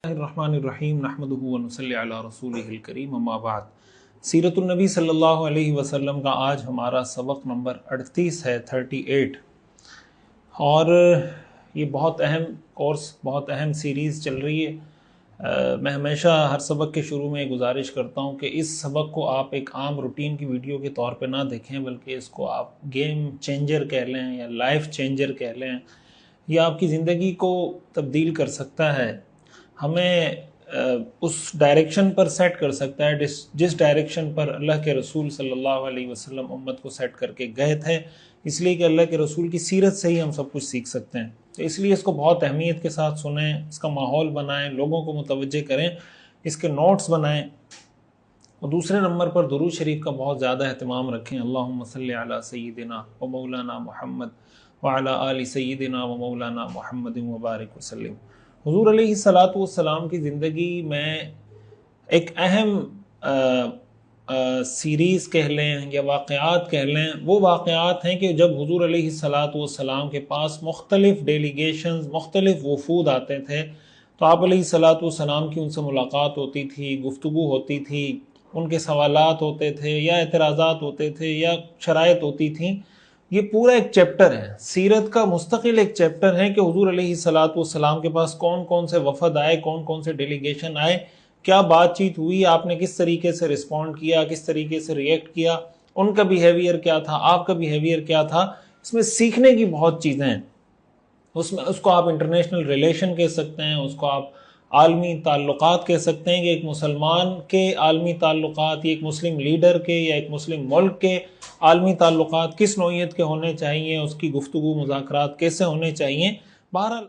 الرحمن الرحیم نحمدہ ونصلی علی رسولہ الکریم اما بعد۔ سیرت النبی صلی اللہ علیہ وسلم کا آج ہمارا سبق نمبر 38 ہے، 38، اور یہ بہت اہم کورس، بہت اہم سیریز چل رہی ہے۔ میں ہمیشہ ہر سبق کے شروع میں گزارش کرتا ہوں کہ اس سبق کو آپ ایک عام روٹین کی ویڈیو کے طور پہ نہ دیکھیں، بلکہ اس کو آپ گیم چینجر کہہ لیں یا لائف چینجر کہہ لیں، یہ آپ کی زندگی کو تبدیل کر سکتا ہے، ہمیں اس ڈائریکشن پر سیٹ کر سکتا ہے جس ڈائریکشن پر اللہ کے رسول صلی اللہ علیہ وسلم امت کو سیٹ کر کے گئے تھے، اس لیے کہ اللہ کے رسول کی سیرت سے ہی ہم سب کچھ سیکھ سکتے ہیں۔ تو اس لیے اس کو بہت اہمیت کے ساتھ سنیں، اس کا ماحول بنائیں، لوگوں کو متوجہ کریں، اس کے نوٹس بنائیں، اور دوسرے نمبر پر درود شریف کا بہت زیادہ اہتمام رکھیں۔ اللہم صلی علی سیدنا و مولانا محمد وعلی آل سیدنا و مولانا محمد وبارک وسلم۔ حضور علیہ الصلاۃ والسلام کی زندگی میں ایک اہم سیریز کہہ لیں یا واقعات کہہ لیں، وہ واقعات ہیں کہ جب حضور علیہ الصلاۃ والسلام کے پاس مختلف ڈیلیگیشنز، مختلف وفود آتے تھے، تو آپ علیہ الصلاۃ والسلام کی ان سے ملاقات ہوتی تھی، گفتگو ہوتی تھی، ان کے سوالات ہوتے تھے یا اعتراضات ہوتے تھے یا شرائط ہوتی تھیں۔ یہ پورا ایک چیپٹر ہے، سیرت کا مستقل ایک چیپٹر ہے کہ حضور علیہ الصلاۃ والسلام کے پاس کون کون سے وفد آئے، کون کون سے ڈیلیگیشن آئے، کیا بات چیت ہوئی، آپ نے کس طریقے سے رسپونڈ کیا، کس طریقے سے ریئیکٹ کیا، ان کا بیہیویئر کیا تھا، آپ کا بیہیویئر کیا تھا۔ اس میں سیکھنے کی بہت چیزیں ہیں، اس کو آپ انٹرنیشنل ریلیشن کہہ سکتے ہیں، اس کو آپ عالمی تعلقات کہہ سکتے ہیں کہ ایک مسلمان کے عالمی تعلقات، یا ایک مسلم لیڈر کے یا ایک مسلم ملک کے عالمی تعلقات کس نوعیت کے ہونے چاہیے، اس کی گفتگو مذاکرات کیسے ہونے چاہیے۔ بہرحال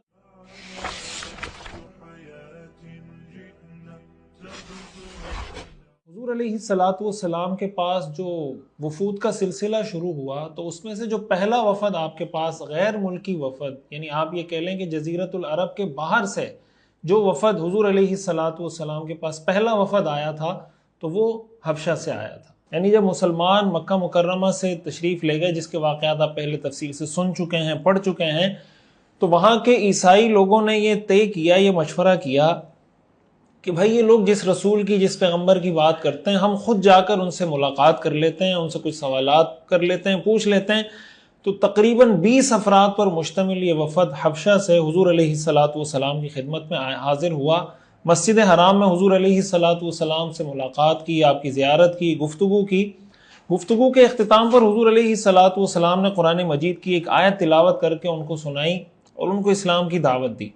حضور علیہ الصلاۃ والسلام کے پاس جو وفود کا سلسلہ شروع ہوا، تو اس میں سے جو پہلا وفد آپ کے پاس غیر ملکی وفد، یعنی آپ یہ کہہ لیں کہ جزیرۃ العرب کے باہر سے جو وفد حضور علیہ الصلاۃ والسلام کے پاس پہلا وفد آیا تھا، تو وہ حبشہ سے آیا تھا۔ یعنی جب مسلمان مکہ مکرمہ سے تشریف لے گئے، جس کے واقعات آپ پہلے تفصیل سے سن چکے ہیں، پڑھ چکے ہیں، تو وہاں کے عیسائی لوگوں نے یہ طے کیا، یہ مشورہ کیا کہ بھائی یہ لوگ جس رسول کی، جس پیغمبر کی بات کرتے ہیں، ہم خود جا کر ان سے ملاقات کر لیتے ہیں، ان سے کچھ سوالات کر لیتے ہیں، پوچھ لیتے ہیں۔ تو تقریباً 20 افراد پر مشتمل یہ وفد حبشہ سے حضور علیہ الصلاۃ والسلام کی خدمت میں حاضر ہوا، مسجد حرام میں حضور علیہ الصلاۃ والسلام سے ملاقات کی، آپ کی زیارت کی، گفتگو کی۔ گفتگو کے اختتام پر حضور علیہ الصلاۃ والسلام نے قرآن مجید کی ایک آیت تلاوت کر کے ان کو سنائی اور ان کو اسلام کی دعوت دی۔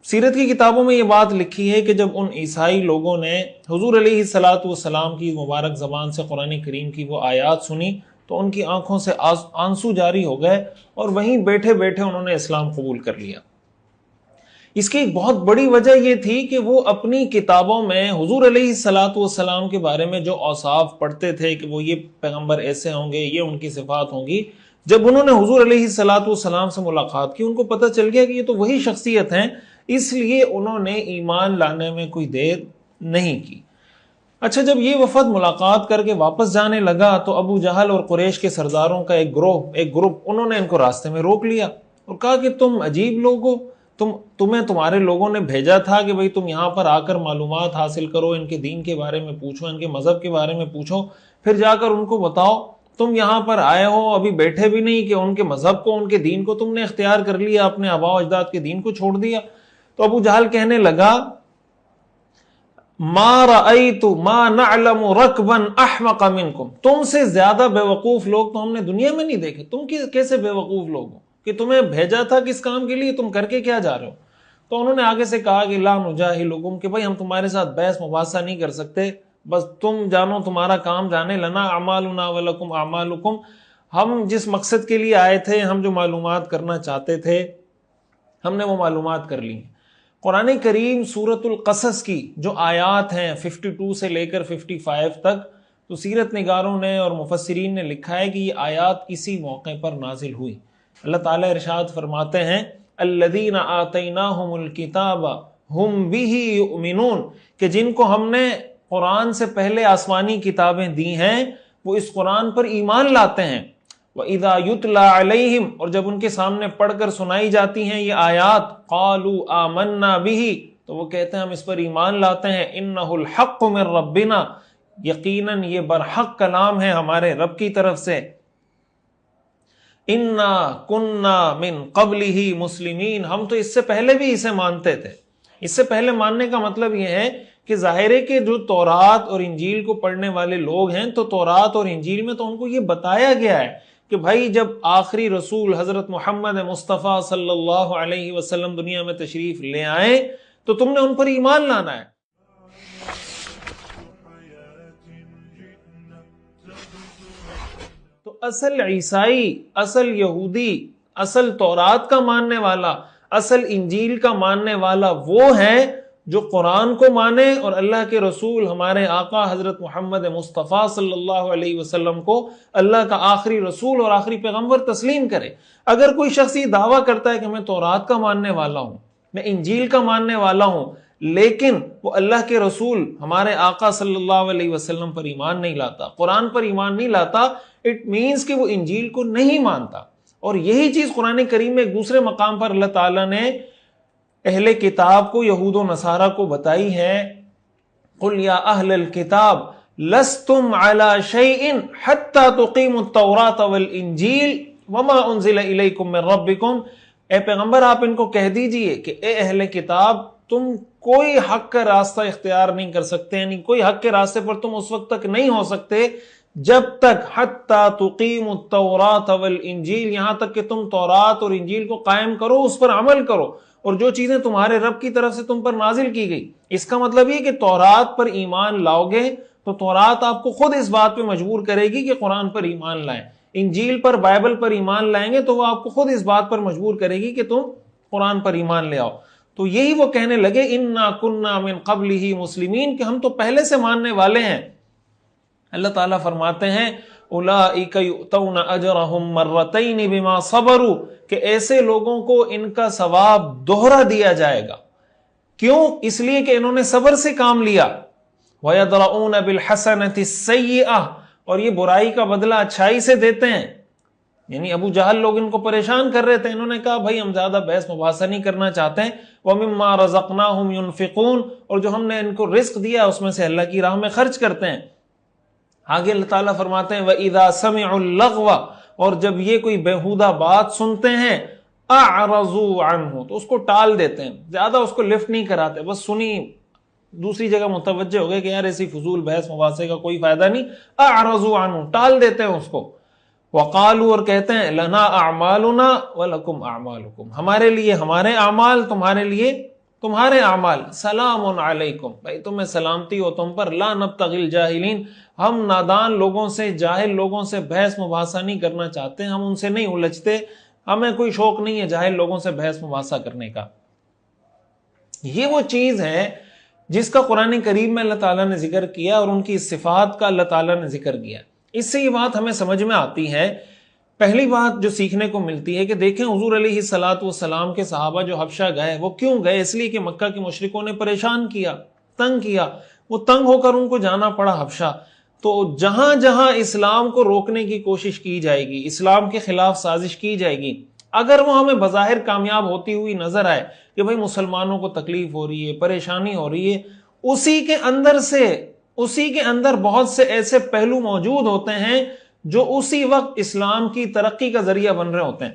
سیرت کی کتابوں میں یہ بات لکھی ہے کہ جب ان عیسائی لوگوں نے حضور علیہ الصلاۃ والسلام کی مبارک زبان سے قرآن کریم کی وہ آیات سنی، تو ان کی آنکھوں سے آنسو جاری ہو گئے، اور وہیں بیٹھے بیٹھے انہوں نے اسلام قبول کر لیا۔ اس کی ایک بہت بڑی وجہ یہ تھی کہ وہ اپنی کتابوں میں حضور علیہ الصلاۃ والسلام کے بارے میں جو اوصاف پڑھتے تھے کہ وہ یہ پیغمبر ایسے ہوں گے، یہ ان کی صفات ہوں گی، جب انہوں نے حضور علیہ الصلاۃ والسلام سے ملاقات کی، ان کو پتہ چل گیا کہ یہ تو وہی شخصیت ہیں، اس لیے انہوں نے ایمان لانے میں کوئی دیر نہیں کی۔ اچھا، جب یہ وفد ملاقات کر کے واپس جانے لگا، تو ابو جہل اور قریش کے سرداروں کا ایک گروپ انہوں نے ان کو راستے میں روک لیا اور کہا کہ تم عجیب لوگ ہو، تمہیں تمہارے لوگوں نے بھیجا تھا کہ بھئی تم یہاں پر آ کر معلومات حاصل کرو، ان کے دین کے بارے میں پوچھو، ان کے مذہب کے بارے میں پوچھو، پھر جا کر ان کو بتاؤ۔ تم یہاں پر آئے ہو، ابھی بیٹھے بھی نہیں کہ ان کے مذہب کو، ان کے دین کو تم نے اختیار کر لیا، اپنے آباء و اجداد کے دین کو چھوڑ دیا۔ تو ابو جہل کہنے لگا، ما رأیت ما نعلم رکبا احمق منکم، تم سے زیادہ بے وقوف لوگ تو ہم نے دنیا میں نہیں دیکھے، تم کیسے بے وقوف لوگ ہو کہ تمہیں بھیجا تھا کس کام کے لیے، تم کر کے کیا جا رہے ہو؟ تو انہوں نے آگے سے کہا کہ لا نجاہلکم، کہ بھائی ہم تمہارے ساتھ بحث مباحثہ نہیں کر سکتے، بس تم جانو تمہارا کام جانے، لنا اعمالنا ولکم اعمالکم، ہم جس مقصد کے لیے آئے تھے، ہم جو معلومات کرنا چاہتے تھے، ہم نے وہ معلومات کر لی۔ قرآن کریم سورۃ القصص کی جو آیات ہیں 52 سے لے کر 55 تک، تو سیرت نگاروں نے اور مفسرین نے لکھا ہے کہ یہ آیات اسی موقع پر نازل ہوئی۔ اللہ تعالیٰ ارشاد فرماتے ہیں، الذین آتیناہم الکتاب ہم بہ یؤمنون، کہ جن کو ہم نے قرآن سے پہلے آسمانی کتابیں دی ہیں، وہ اس قرآن پر ایمان لاتے ہیں۔ وَإِذَا يُتْلَى عَلَيْهِمْ، اور جب ان کے سامنے پڑھ کر سنائی جاتی ہیں یہ آیات، قَالُوا آمَنَّا بِهِ، تو وہ کہتے ہیں ہم اس پر ایمان لاتے ہیں انہ الحق من ربنا، یقیناً یہ برحق کلام ہے ہمارے رب کی طرف سے، انا کننا من قبلہ مسلمین، ہم تو اس سے پہلے بھی اسے مانتے تھے۔ اس سے پہلے ماننے کا مطلب یہ ہے کہ ظاہر ہے کہ جو تورات اور انجیل کو پڑھنے والے لوگ ہیں تو تورات اور انجیل میں تو ان کو یہ بتایا گیا ہے کہ بھائی جب آخری رسول حضرت محمد مصطفیٰ صلی اللہ علیہ وسلم دنیا میں تشریف لے آئے تو تم نے ان پر ایمان لانا ہے۔ تو اصل عیسائی، اصل یہودی، اصل تورات کا ماننے والا، اصل انجیل کا ماننے والا وہ ہے جو قرآن کو مانے اور اللہ کے رسول ہمارے آقا حضرت محمد مصطفیٰ صلی اللہ علیہ وسلم کو اللہ کا آخری رسول اور آخری پیغمبر تسلیم کرے۔ اگر کوئی شخص یہ دعویٰ کرتا ہے کہ میں تورات کا ماننے والا ہوں، میں انجیل کا ماننے والا ہوں، لیکن وہ اللہ کے رسول ہمارے آقا صلی اللہ علیہ وسلم پر ایمان نہیں لاتا، قرآن پر ایمان نہیں لاتا، اٹ مینس کہ وہ انجیل کو نہیں مانتا۔ اور یہی چیز قرآن کریم میں ایک دوسرے مقام پر اللہ تعالیٰ نے اہل کتاب کو، یہود و نصارہ کو بتائی ہے، قُلْ يَا أَهْلَ الْكِتَابِ لَسْتُمْ عَلَى شَيْءٍ حَتَّى تُقِيمُوا التَّوْرَاةَ وَالْإِنْجِيلَ وَمَا أُنزِلَ إِلَيْكُم مِّن رَّبِّكُمْ، اے پیغمبر آپ ان کو کہہ دیجئے کہ اے اہل کتاب، تم کوئی حق کا راستہ اختیار نہیں کر سکتے، یعنی کوئی حق کے راستے پر تم اس وقت تک نہیں ہو سکتے جب تک حَتَّى تُقِيمُوا التَّوْرَاةَ وَالْإِنْجِيلَ، یہاں تک کہ تم تورات اور انجیل کو قائم کرو، اس پر عمل کرو، اور جو چیزیں تمہارے رب کی طرف سے تم پر نازل کی گئی۔ اس کا مطلب یہ کہ تورات پر ایمان لاؤ گے تو تورات آپ کو خود اس بات پہ مجبور کرے گی کہ قرآن پر ایمان لائیں، انجیل پر، بائبل پر ایمان لائیں گے تو وہ آپ کو خود اس بات پر مجبور کرے گی کہ تم قرآن پر ایمان لے آؤ۔ تو یہی وہ کہنے لگے انا کننا من قبلہ مسلمین، کہ ہم تو پہلے سے ماننے والے ہیں۔ اللہ تعالیٰ فرماتے ہیں اولئک یؤتون اجرہم مرتین بما صبروا، کہ ایسے لوگوں کو ان کا ثواب دوہرا دیا جائے گا۔ کیوں؟ اس لیے کہ انہوں نے صبر سے کام لیا۔ وَيَدْرَؤُونَ بِالْحَسَنَةِ السَّيِّئَةِ، اور یہ برائی کا بدلہ اچھائی سے دیتے ہیں۔ یعنی ابو جہل لوگ ان کو پریشان کر رہے تھے، انہوں نے کہا بھائی ہم زیادہ بحث مباحثہ نہیں کرنا چاہتے ہیں۔ وَمِمَّا رَزَقْنَاهُمْ يُنْفِقُونَ، اور جو ہم نے ان کو رزق دیا اس میں سے اللہ کی راہ میں خرچ کرتے ہیں۔ آگے اللہ تعالیٰ فرماتے ہیں وَإِذَا سَمِعُوا اللَّغْوَ، اور جب یہ کوئی بیہودہ بات سنتے ہیں اعرضوا عنہ، تو اس کو ٹال دیتے ہیں، زیادہ اس کو لفٹ نہیں کراتے، بس سنی دوسری جگہ متوجہ ہو گئے کہ یار ایسی فضول بحث مباحثے کا کوئی فائدہ نہیں، اعرضوا عنہ، ٹال دیتے ہیں اس کو۔ وقالوا، اور کہتے ہیں لنا اعمالنا ولکم اعمالکم، ہمارے لیے ہمارے اعمال، تمہارے لیے تمہارے اعمال، سلام علیکم، بھائی تمہیں سلامتی ہو تم پر، لا نبتغی الجاہلین، ہم نادان لوگوں سے، جاہل لوگوں سے بحث مباحثہ نہیں کرنا چاہتے، ہم ان سے نہیں الجھتے، ہمیں کوئی شوق نہیں ہے جاہل لوگوں سے بحث مباحثہ کرنے کا۔ یہ وہ چیز ہے جس کا قرآن کریم میں اللہ تعالیٰ نے ذکر کیا اور ان کی صفات کا اللہ تعالیٰ نے ذکر کیا۔ اس سے یہ بات ہمیں سمجھ میں آتی ہے، پہلی بات جو سیکھنے کو ملتی ہے کہ دیکھیں حضور علیہ السلام کے صحابہ جو حبشہ گئے وہ کیوں گئے؟ اس لیے کہ مکہ کے مشرکوں نے پریشان کیا، تنگ کیا، وہ تنگ ہو کر ان کو جانا پڑا حبشہ۔ تو جہاں جہاں اسلام کو روکنے کی کوشش کی جائے گی، اسلام کے خلاف سازش کی جائے گی، اگر وہ ہمیں بظاہر کامیاب ہوتی ہوئی نظر آئے کہ بھئی مسلمانوں کو تکلیف ہو رہی ہے، پریشانی ہو رہی ہے، اسی کے اندر بہت سے ایسے پہلو موجود ہوتے ہیں جو اسی وقت اسلام کی ترقی کا ذریعہ بن رہے ہوتے ہیں۔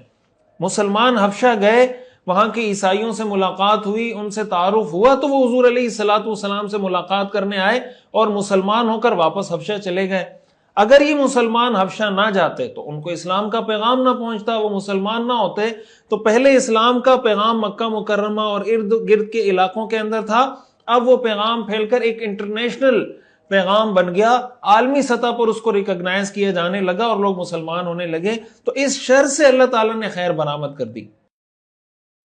مسلمان حبشہ گئے، وہاں کے عیسائیوں سے ملاقات ہوئی، ان سے تعارف ہوا، تو وہ حضور علیہ السلام سے ملاقات کرنے آئے اور مسلمان ہو کر واپس حبشہ چلے گئے۔ اگر یہ مسلمان حبشہ نہ جاتے تو ان کو اسلام کا پیغام نہ پہنچتا، وہ مسلمان نہ ہوتے تو پہلے اسلام کا پیغام مکہ مکرمہ اور ارد گرد کے علاقوں کے اندر تھا، اب وہ پیغام پھیل کر ایک انٹرنیشنل پیغام بن گیا، عالمی سطح پر اس کو ریکگنائز کیا جانے لگا اور لوگ مسلمان ہونے لگے۔ تو اس شر سے اللہ تعالیٰ نے خیر برآمد کر دی۔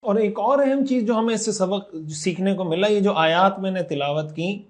اور ایک اور اہم چیز جو ہمیں اس سے سبق سیکھنے کو ملا، یہ جو آیات میں نے تلاوت کی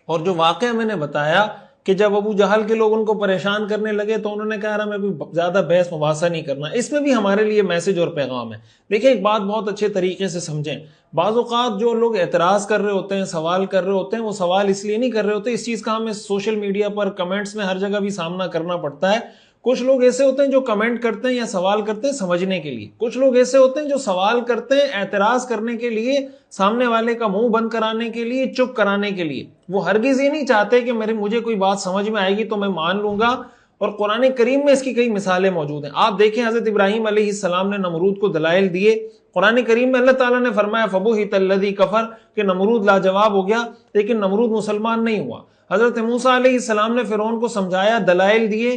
اور جو واقعہ میں نے بتایا کہ جب ابو جہل کے لوگ ان کو پریشان کرنے لگے تو انہوں نے کہا ہمیں بھی زیادہ بحث مباحثہ نہیں کرنا، اس میں بھی ہمارے لیے میسج اور پیغام ہے۔ دیکھیں ایک بات بہت اچھے طریقے سے سمجھیں، بعض اوقات جو لوگ اعتراض کر رہے ہوتے ہیں، سوال کر رہے ہوتے ہیں، وہ سوال اس لیے نہیں کر رہے ہوتے، اس چیز کا ہمیں سوشل میڈیا پر کمنٹس میں ہر جگہ بھی سامنا کرنا پڑتا ہے۔ کچھ لوگ ایسے ہوتے ہیں جو کمنٹ کرتے ہیں یا سوال کرتے ہیں سمجھنے کے لیے، کچھ لوگ ایسے ہوتے ہیں جو سوال کرتے ہیں اعتراض کرنے کے لیے، سامنے والے کا منہ بند کرانے کے لیے، چپ کرانے کے لیے۔ وہ ہرگز یہ نہیں چاہتے کہ مجھے کوئی بات سمجھ میں آئے گی تو میں مان لوں گا، اور قرآن کریم میں اس کی کئی مثالیں موجود ہیں۔ آپ دیکھیں حضرت ابراہیم علیہ السلام نے نمرود کو دلائل دیے، قرآن کریم میں اللہ تعالیٰ نے فرمایا فَبُہِتَ الَّذِي کفر، کہ نمرود لاجواب ہو گیا، لیکن نمرود مسلمان نہیں ہوا۔ حضرت موسیٰ علیہ السلام نے فرعون کو سمجھایا، دلائل دیے،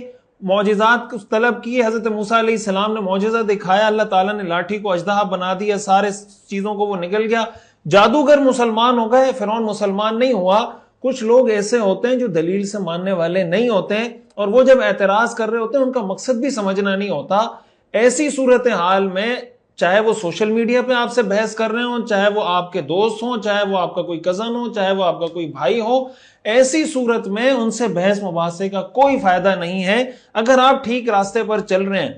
معجزات طلب کیے، حضرت موسیٰ علیہ السلام نے معجزہ دکھایا، اللہ تعالیٰ نے لاٹھی کو اژدہا بنا دیا، سارے چیزوں کو وہ نگل گیا، جادوگر مسلمان ہو گئے، فرعون مسلمان نہیں ہوا۔ کچھ لوگ ایسے ہوتے ہیں جو دلیل سے ماننے والے نہیں ہوتے ہیں، اور وہ جب اعتراض کر رہے ہوتے ہیں ان کا مقصد بھی سمجھنا نہیں ہوتا۔ ایسی صورتحال میں چاہے وہ سوشل میڈیا پہ آپ سے بحث کر رہے ہوں، چاہے وہ آپ کے دوست ہوں، چاہے وہ آپ کا کوئی کزن ہو، چاہے وہ آپ کا کوئی بھائی ہو، ایسی صورت میں ان سے بحث مباحثے کا کوئی فائدہ نہیں ہے۔ اگر آپ ٹھیک راستے پر چل رہے ہیں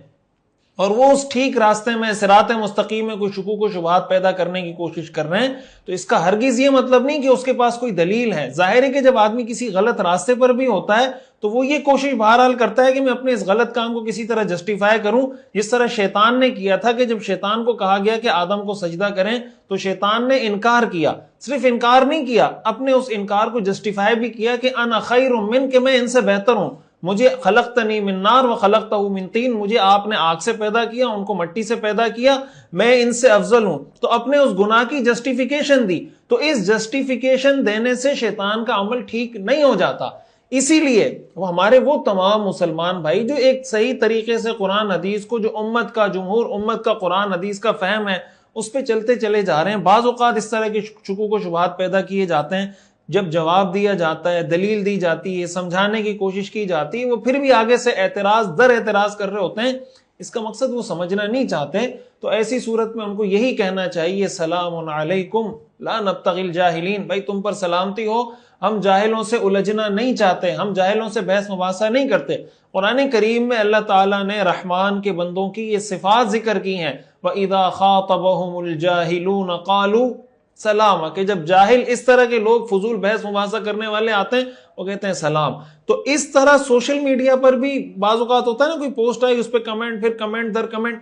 اور وہ اس ٹھیک راستے میں صراط مستقیم میں کوئی شکوک و شبہات پیدا کرنے کی کوشش کر رہے ہیں، تو اس کا ہرگز یہ مطلب نہیں کہ اس کے پاس کوئی دلیل ہے۔ ظاہر ہے کہ جب آدمی کسی غلط راستے پر بھی ہوتا ہے تو وہ یہ کوشش بہرحال کرتا ہے کہ میں اپنے اس غلط کام کو کسی طرح جسٹیفائی کروں، جس طرح شیطان نے کیا تھا کہ جب شیطان کو کہا گیا کہ آدم کو سجدہ کریں تو شیطان نے انکار کیا۔ صرف انکار نہیں کیا، اپنے اس انکار کو جسٹیفائی بھی کیا کہ انا خیر من، کہ میں ان سے بہتر ہوں، مجھے خلقتنی من نار و خلقتہ من طین، مجھے آپ نے آگ سے پیدا کیا، ان کو مٹی سے پیدا کیا، میں ان سے افضل ہوں۔ تو اپنے اس گناہ کی جسٹیفیکیشن دی، تو اس جسٹیفیکیشن دینے سے شیطان کا عمل ٹھیک نہیں ہو جاتا۔ اسی لیے ہمارے وہ تمام مسلمان بھائی جو ایک صحیح طریقے سے قرآن حدیث کو، جو امت کا جمہور امت کا قرآن حدیث کا فہم ہے، اس پہ چلتے چلے جا رہے ہیں، بعض اوقات اس طرح کے شکوک و شبہات پیدا کیے جاتے ہیں، جب جواب دیا جاتا ہے، دلیل دی جاتی ہے، سمجھانے کی کوشش کی جاتی ہے، وہ پھر بھی آگے سے اعتراض در اعتراض کر رہے ہوتے ہیں، اس کا مقصد وہ سمجھنا نہیں چاہتے۔ تو ایسی صورت میں ان کو یہی کہنا چاہیے سلام علیکم لا نبتغی الجاہلین، بھائی تم پر سلامتی ہو، ہم جاہلوں سے الجھنا نہیں چاہتے، ہم جاہلوں سے بحث مباحثہ نہیں کرتے۔ قرآن کریم میں اللہ تعالیٰ نے رحمان کے بندوں کی یہ صفات ذکر کی ہیں، وَإِذَا خَاطَبَهُمُ الْجَاهِلُونَ قَالُوا سلام، کہ جب جاہل اس طرح کے لوگ فضول بحث مباحثہ کرنے والے آتے ہیں وہ کہتے ہیں سلام۔ تو اس طرح سوشل میڈیا پر بھی بعض اوقات ہوتا ہے نا، کوئی پوسٹ آئی اس پہ کمنٹ، پھر کمنٹ در کمنٹ۔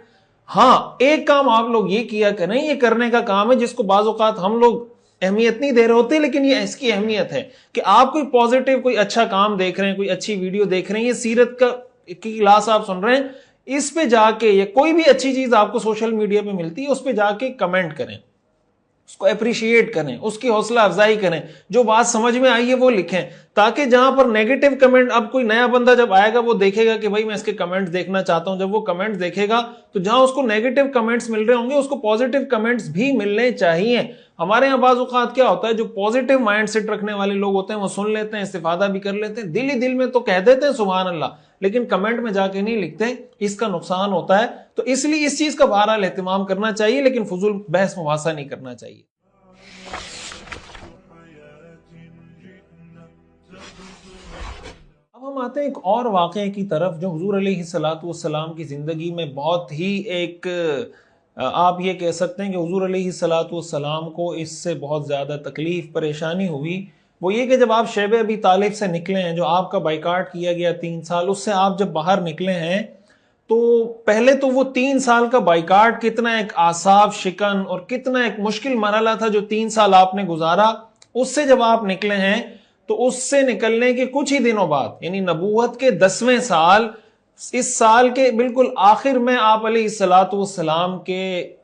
ہاں ایک کام آپ لوگ یہ کیا کریں، یہ کرنے کا کام ہے جس کو بعض اوقات ہم لوگ اہمیت نہیں دے رہے ہوتے، لیکن یہ اس کی اہمیت ہے کہ آپ کوئی پازیٹیو کوئی اچھا کام دیکھ رہے ہیں، کوئی اچھی ویڈیو دیکھ رہے ہیں، یہ سیرت کی کلاس آپ سن رہے ہیں، اس پہ جا کے یا کوئی بھی اچھی چیز آپ کو سوشل میڈیا پہ ملتی ہے اس پہ جا کے کمنٹ کریں، اس کو اپریشیٹ کریں، اس کی حوصلہ افزائی کریں، جو بات سمجھ میں آئی ہے وہ لکھیں، تاکہ جہاں پر نیگیٹو کمنٹ، اب کوئی نیا بندہ جب آئے گا وہ دیکھے گا کہ بھائی میں اس کے کمنٹس دیکھنا چاہتا ہوں، جب وہ کمنٹس دیکھے گا تو جہاں اس کو نیگیٹو کمنٹس مل رہے ہوں گے اس کو پازیٹیو کمنٹس بھی ملنے چاہیے۔ ہمارے یہاں بعض اوقات کیا ہوتا ہے، جو پازیٹیو مائنڈ سیٹ رکھنے والے لوگ ہوتے ہیں وہ سن لیتے ہیں، استفادہ بھی کر لیتے ہیں، دل ہی دل میں تو کہہ دیتے ہیں سبحان اللہ، لیکن کمنٹ میں جا کے نہیں لکھتے، اس کا نقصان ہوتا ہے۔ تو اس لیے اس چیز کا بہرحال اہتمام کرنا چاہیے، لیکن فضول بحث مباحثہ نہیں کرنا چاہیے۔ اب ہم آتے ہیں ایک اور واقعے کی طرف جو حضور علیہ الصلوۃ والسلام کی زندگی میں بہت ہی ایک آپ یہ کہہ سکتے ہیں کہ حضور علیہ الصلوۃ والسلام کو اس سے بہت زیادہ تکلیف پریشانی ہوئی۔ وہ یہ کہ جب آپ شیب ابی طالب سے نکلے ہیں، جو آپ کا بائیکاٹ کیا گیا 3 سال، اس سے آپ جب باہر نکلے ہیں تو پہلے تو وہ 3 سال کا بائیکاٹ کتنا ایک اعصاب شکن اور کتنا ایک مشکل مرحلہ تھا جو 3 سال آپ نے گزارا۔ اس سے جب آپ نکلے ہیں تو اس سے نکلنے کے کچھ ہی دنوں بعد، یعنی نبوت کے 10ویں سال، اس سال کے بالکل آخر میں آپ علیہ الصلوۃ والسلام کے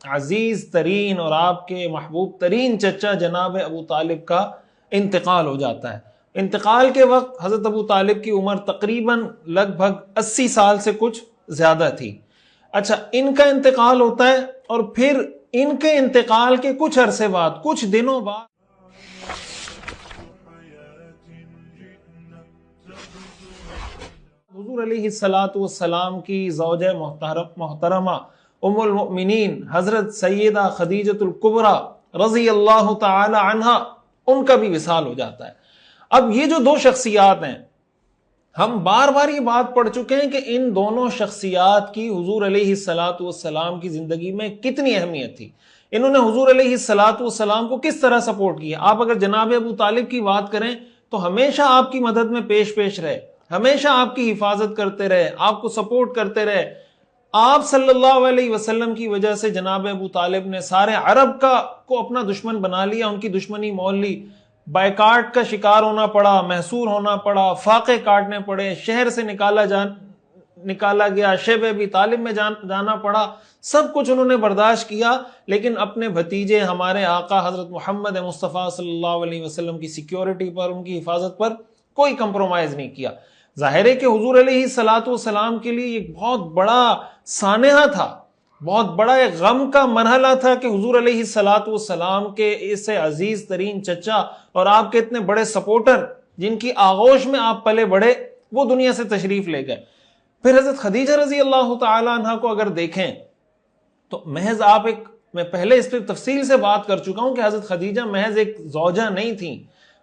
عزیز ترین اور آپ کے محبوب ترین چچا جناب ابو طالب کا انتقال ہو جاتا ہے۔ انتقال کے وقت حضرت ابو طالب کی عمر تقریباً لگ بھگ 80 سال سے کچھ زیادہ تھی۔ اچھا، ان کا انتقال ہوتا ہے اور پھر ان کے انتقال کے کچھ عرصے بعد، کچھ دنوں بعد، حضور علیہ الصلوۃ والسلام کی زوجہ محترمہ ام المؤمنین حضرت سیدہ خدیجۃ الکبریٰ رضی اللہ تعالی عنہا، ان کا بھی وصال ہو جاتا ہے۔ اب یہ جو 2 شخصیات ہیں، ہم بار بار یہ بات پڑھ چکے ہیں کہ ان دونوں شخصیات کی حضور علیہ الصلوۃ والسلام کی زندگی میں کتنی اہمیت تھی، انہوں نے حضور علیہ الصلوۃ والسلام کو کس طرح سپورٹ کیا۔ آپ اگر جناب ابو طالب کی بات کریں تو ہمیشہ آپ کی مدد میں پیش رہے، ہمیشہ آپ کی حفاظت کرتے رہے، آپ کو سپورٹ کرتے رہے. آپ صلی اللہ علیہ وسلم کی وجہ سے جناب ابو طالب نے سارے عرب کو اپنا دشمن بنا لیا، ان کی دشمنی مول لی، بائیکاٹ کا شکار ہونا پڑا، محصور ہونا پڑا، فاقے کاٹنے پڑے، شہر سے نکالا گیا، شیب ابی طالب میں جانا پڑا، سب کچھ انہوں نے برداشت کیا، لیکن اپنے بھتیجے ہمارے آقا حضرت محمد مصطفیٰ صلی اللہ علیہ وسلم کی سیکیورٹی پر، ان کی حفاظت پر کوئی کمپرومائز نہیں کیا. ظاہر ہے کہ حضور علیہ الصلوۃ والسلام کے لیے ایک بہت بڑا سانحہ تھا، بہت بڑا ایک غم کا مرحلہ تھا کہ حضور علیہ الصلوۃ والسلام کے اس سے عزیز ترین چچا اور آپ کے اتنے بڑے سپورٹر جن کی آغوش میں آپ پلے بڑھے وہ دنیا سے تشریف لے گئے. پھر حضرت خدیجہ رضی اللہ تعالی عنہ کو اگر دیکھیں تو محض میں پہلے اس پہ تفصیل سے بات کر چکا ہوں کہ حضرت خدیجہ محض ایک زوجہ نہیں تھیں،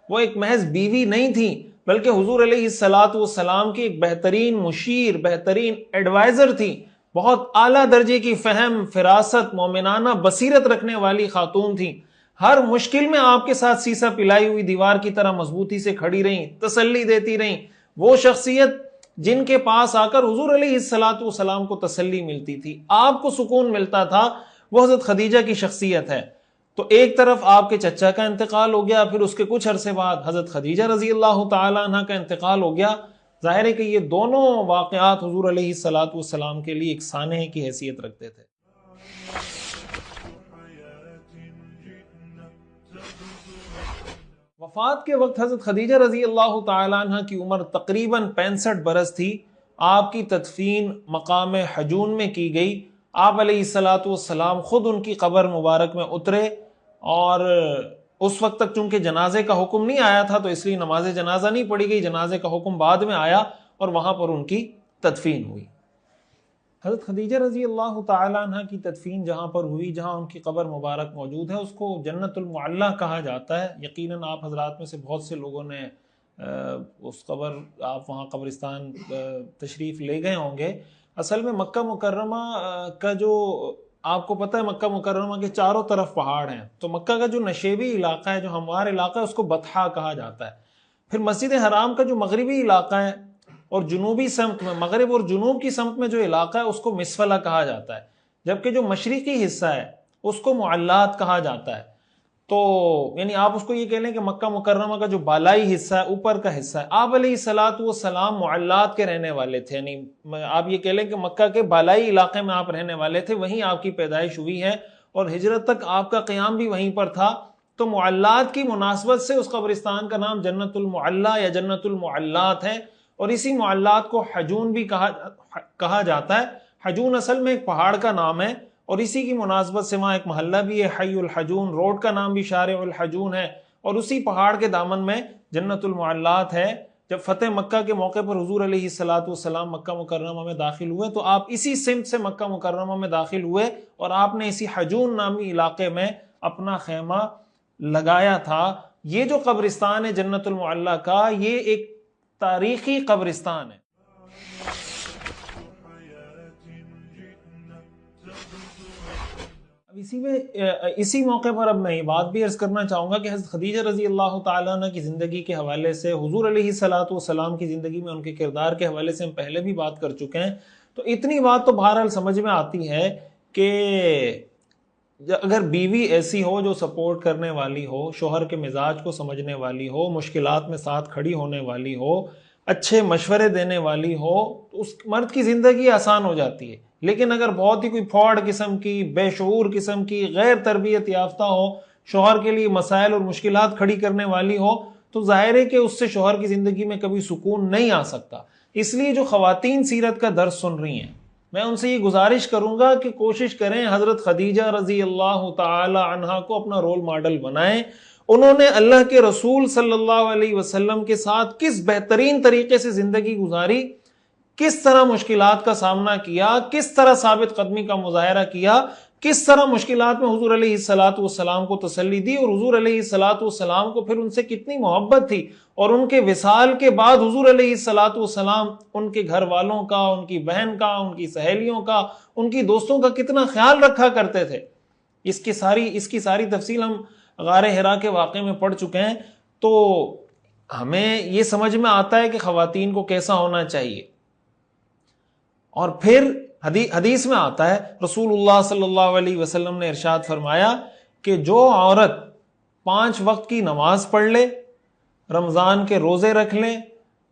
وہ ایک محض بیوی نہیں تھیں، بلکہ حضور علیہ الصلوۃ والسلام کی ایک بہترین مشیر، بہترین ایڈوائزر تھی، بہت اعلیٰ درجے کی فہم، فراست، مومنانہ بصیرت رکھنے والی خاتون تھیں. ہر مشکل میں آپ کے ساتھ سیسا پلائی ہوئی دیوار کی طرح مضبوطی سے کھڑی رہیں، تسلی دیتی رہیں. وہ شخصیت جن کے پاس آ کر حضور علیہ الصلوۃ والسلام کو تسلی ملتی تھی، آپ کو سکون ملتا تھا، وہ حضرت خدیجہ کی شخصیت ہے. تو ایک طرف آپ کے چچا کا انتقال ہو گیا، پھر اس کے کچھ عرصے بعد حضرت خدیجہ رضی اللہ تعالی عنہ کا انتقال ہو گیا. ظاہر ہے کہ یہ دونوں واقعات حضور علیہ الصلوۃ والسلام کے لیے ایک سانحے کی حیثیت رکھتے تھے. وفات کے وقت حضرت خدیجہ رضی اللہ تعالی عنہ کی عمر تقریباً 65 برس تھی. آپ کی تدفین مقام حجون میں کی گئی. آپ علیہ الصلوۃ والسلام خود ان کی قبر مبارک میں اترے، اور اس وقت تک چونکہ جنازے کا حکم نہیں آیا تھا تو اس لیے نماز جنازہ نہیں پڑھی گئی، جنازے کا حکم بعد میں آیا اور وہاں پر ان کی تدفین ہوئی. حضرت خدیجہ رضی اللہ تعالی عنہ کی تدفین جہاں پر ہوئی، جہاں ان کی قبر مبارک موجود ہے، اس کو جنت المعلیٰ کہا جاتا ہے. یقیناً آپ حضرات میں سے بہت سے لوگوں نے آپ وہاں قبرستان تشریف لے گئے ہوں گے. اصل میں مکہ مکرمہ کا جو آپ کو پتہ ہے، مکہ مکرمہ کے چاروں طرف پہاڑ ہیں، تو مکہ کا جو نشیبی علاقہ ہے، جو ہموار علاقہ ہے، اس کو بطحا کہا جاتا ہے. پھر مسجد حرام کا جو مغربی علاقہ ہے اور جنوبی سمت میں، مغرب اور جنوب کی سمت میں جو علاقہ ہے، اس کو مسفلہ کہا جاتا ہے، جبکہ جو مشرقی حصہ ہے اس کو معلات کہا جاتا ہے. تو یعنی آپ اس کو یہ کہہ لیں کہ مکہ مکرمہ کا جو بالائی حصہ ہے، اوپر کا حصہ ہے. آپ علیہ الصلوۃ والسلام معلات کے رہنے والے تھے، یعنی آپ یہ کہہ لیں کہ مکہ کے بالائی علاقے میں آپ رہنے والے تھے، وہیں آپ کی پیدائش ہوئی ہے اور ہجرت تک آپ کا قیام بھی وہیں پر تھا. تو معلات کی مناسبت سے اس قبرستان کا نام جنت المعلیٰ یا جنت المعلات ہے، اور اسی معلات کو حجون بھی کہا جاتا ہے. حجون اصل میں ایک پہاڑ کا نام ہے، اور اسی کی مناسبت سے وہاں ایک محلہ بھی ہے، حی الحجون. روڈ کا نام بھی شارع الحجون ہے، اور اسی پہاڑ کے دامن میں جنت المعلات ہے. جب فتح مکہ کے موقع پر حضور علیہ الصلوۃ والسلام مکہ مکرمہ میں داخل ہوئے تو آپ اسی سمت سے مکہ مکرمہ میں داخل ہوئے، اور آپ نے اسی حجون نامی علاقے میں اپنا خیمہ لگایا تھا. یہ جو قبرستان ہے جنت المعلیٰ کا، یہ ایک تاریخی قبرستان ہے. اب اسی موقع پر اب میں یہ بات بھی عرض کرنا چاہوں گا کہ حضرت خدیجہ رضی اللہ تعالیٰ عنہ کی زندگی کے حوالے سے، حضور علیہ الصلوۃ والسلام کی زندگی میں ان کے کردار کے حوالے سے ہم پہلے بھی بات کر چکے ہیں. تو اتنی بات تو بہرحال سمجھ میں آتی ہے کہ اگر بیوی ایسی ہو جو سپورٹ کرنے والی ہو، شوہر کے مزاج کو سمجھنے والی ہو، مشکلات میں ساتھ کھڑی ہونے والی ہو، اچھے مشورے دینے والی ہو، تو اس مرد کی زندگی آسان ہو جاتی ہے. لیکن اگر بہت ہی کوئی فراڈ قسم کی، بے شعور قسم کی، غیر تربیت یافتہ ہو، شوہر کے لیے مسائل اور مشکلات کھڑی کرنے والی ہو، تو ظاہر ہے کہ اس سے شوہر کی زندگی میں کبھی سکون نہیں آ سکتا. اس لیے جو خواتین سیرت کا درس سن رہی ہیں، میں ان سے یہ گزارش کروں گا کہ کوشش کریں حضرت خدیجہ رضی اللہ تعالی عنہا کو اپنا رول ماڈل بنائیں. انہوں نے اللہ کے رسول صلی اللہ علیہ وسلم کے ساتھ کس بہترین طریقے سے زندگی گزاری، کس طرح مشکلات کا سامنا کیا، کس طرح ثابت قدمی کا مظاہرہ کیا، کس طرح مشکلات میں حضور علیہ الصلوۃ والسلام کو تسلی دی، اور حضور علیہ الصلوۃ والسلام کو پھر ان سے کتنی محبت تھی. اور ان کے وصال کے بعد حضور علیہ الصلوۃ والسلام ان کے گھر والوں کا، ان کی بہن کا، ان کی سہیلیوں کا، ان کی دوستوں کا کتنا خیال رکھا کرتے تھے. اس کی ساری تفصیل ہم غار حرا کے واقعے میں پڑھ چکے ہیں. تو ہمیں یہ سمجھ میں آتا ہے کہ خواتین کو کیسا ہونا چاہیے، اور پھر حدیث میں آتا ہے رسول اللہ صلی اللہ علیہ وسلم نے ارشاد فرمایا کہ جو عورت 5 وقت کی نماز پڑھ لے، رمضان کے روزے رکھ لے،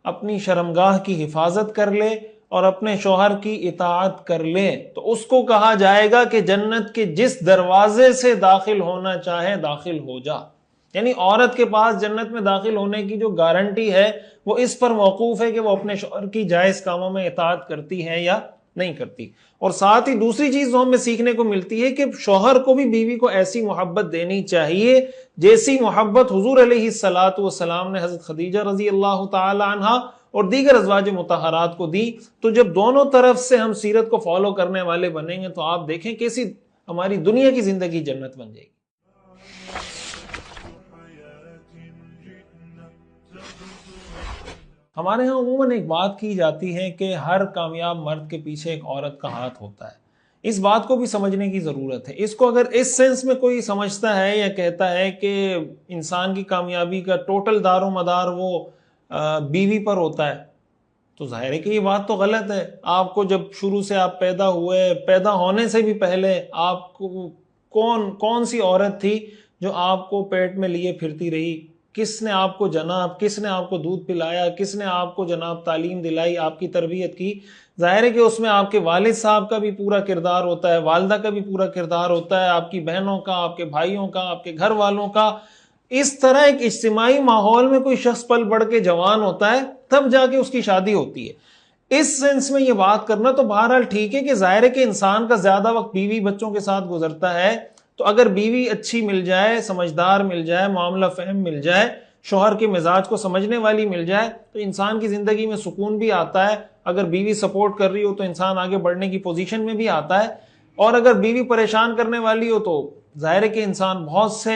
اپنی شرمگاہ کی حفاظت کر لے اور اپنے شوہر کی اطاعت کر لے، تو اس کو کہا جائے گا کہ جنت کے جس دروازے سے داخل ہونا چاہے داخل ہو جا۔ یعنی عورت کے پاس جنت میں داخل ہونے کی جو گارنٹی ہے وہ اس پر موقوف ہے کہ وہ اپنے شوہر کی جائز کاموں میں اطاعت کرتی ہے یا نہیں کرتی۔ اور ساتھ ہی دوسری چیز جو ہمیں سیکھنے کو ملتی ہے کہ شوہر کو بھی بیوی کو ایسی محبت دینی چاہیے جیسی محبت حضور علیہ الصلوۃ والسلام نے حضرت خدیجہ رضی اللہ تعالی عنہا اور دیگر ازواج مطہرات کو دی۔ تو جب دونوں طرف سے ہم سیرت کو فالو کرنے والے بنیں گے تو آپ دیکھیں کیسی ہماری دنیا کی زندگی جنت بن جائے گی۔ ہمارے ہاں عموماً ایک بات کی جاتی ہے کہ ہر کامیاب مرد کے پیچھے ایک عورت کا ہاتھ ہوتا ہے۔ اس بات کو بھی سمجھنے کی ضرورت ہے۔ اس کو اگر اس سینس میں کوئی سمجھتا ہے یا کہتا ہے کہ انسان کی کامیابی کا ٹوٹل دار و مدار وہ بیوی پر ہوتا ہے، تو ظاہر ہے کہ یہ بات تو غلط ہے۔ آپ کو جب شروع سے آپ پیدا ہوئے، پیدا ہونے سے بھی پہلے آپ کو کون سی عورت تھی جو آپ کو پیٹ میں لیے پھرتی رہی؟ کس نے آپ کو جناب، کس نے آپ کو دودھ پلایا، کس نے آپ کو جناب تعلیم دلائی، آپ کی تربیت کی؟ ظاہر ہے کہ اس میں آپ کے والد صاحب کا بھی پورا کردار ہوتا ہے، والدہ کا بھی پورا کردار ہوتا ہے، آپ کی بہنوں کا، آپ کے بھائیوں کا، آپ کے گھر والوں کا۔ اس طرح ایک اجتماعی ماحول میں کوئی شخص پل بڑھ کے جوان ہوتا ہے، تب جا کے اس کی شادی ہوتی ہے۔ اس سینس میں یہ بات کرنا تو بہرحال ٹھیک ہے کہ ظاہر ہے کہ انسان کا زیادہ وقت بیوی بچوں کے ساتھ گزرتا ہے، تو اگر بیوی اچھی مل جائے، سمجھدار مل جائے، معاملہ فہم مل جائے، شوہر کے مزاج کو سمجھنے والی مل جائے، تو انسان کی زندگی میں سکون بھی آتا ہے۔ اگر بیوی سپورٹ کر رہی ہو تو انسان آگے بڑھنے کی پوزیشن میں بھی آتا ہے، اور اگر بیوی پریشان کرنے والی ہو تو ظاہر ہے کہ انسان بہت سے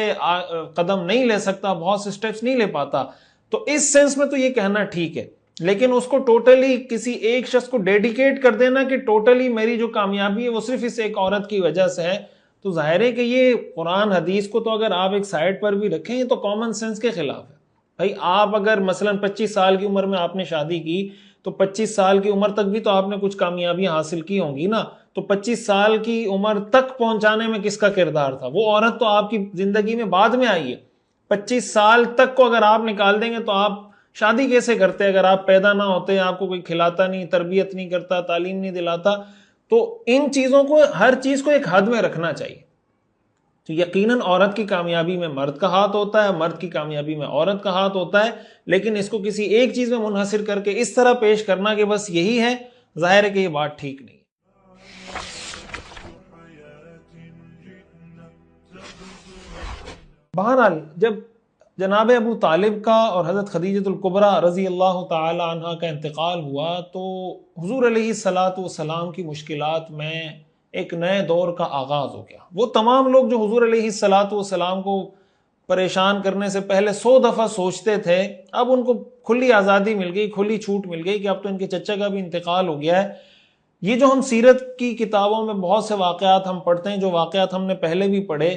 قدم نہیں لے سکتا، بہت سے سٹیپس نہیں لے پاتا۔ تو اس سینس میں تو یہ کہنا ٹھیک ہے، لیکن اس کو ٹوٹلی کسی ایک شخص کو ڈیڈیکیٹ کر دینا کہ ٹوٹلی میری جو کامیابی ہے وہ صرف اس ایک عورت کی وجہ سے ہے، تو ظاہر ہے کہ یہ قرآن حدیث کو تو اگر آپ ایک سائڈ پر بھی رکھیں تو کامن سینس کے خلاف ہے۔ بھائی آپ اگر مثلا 25 سال کی عمر میں آپ نے شادی کی تو 25 سال کی عمر تک بھی تو آپ نے کچھ کامیابیاں حاصل کی ہوں گی نا، تو 25 سال کی عمر تک پہنچانے میں کس کا کردار تھا؟ وہ عورت تو آپ کی زندگی میں بعد میں آئی ہے۔ 25 سال تک کو اگر آپ نکال دیں گے تو آپ شادی کیسے کرتے اگر آپ پیدا نہ ہوتے، آپ کو کوئی کھلاتا نہیں، تربیت نہیں کرتا، تعلیم نہیں دلاتا؟ تو ان چیزوں کو، ہر چیز کو ایک حد میں رکھنا چاہیے۔ تو یقیناً عورت کی کامیابی میں مرد کا ہاتھ ہوتا ہے، مرد کی کامیابی میں عورت کا ہاتھ ہوتا ہے، لیکن اس کو کسی ایک چیز میں منحصر کر کے اس طرح پیش کرنا کہ بس یہی ہے، ظاہر ہے کہ یہ بات ٹھیک نہیں ہے۔ بہرحال جب جناب ابو طالب کا اور حضرت خدیجۃ الکبریٰ رضی اللہ تعالی عنہا کا انتقال ہوا تو حضور علیہ الصلوۃ والسلام کی مشکلات میں ایک نئے دور کا آغاز ہو گیا۔ وہ تمام لوگ جو حضور علیہ الصلوۃ والسلام کو پریشان کرنے سے پہلے 100 دفعہ سوچتے تھے، اب ان کو کھلی آزادی مل گئی، کھلی چھوٹ مل گئی کہ اب تو ان کے چچا کا بھی انتقال ہو گیا ہے۔ یہ جو ہم سیرت کی کتابوں میں بہت سے واقعات ہم پڑھتے ہیں، جو واقعات ہم نے پہلے بھی پڑھے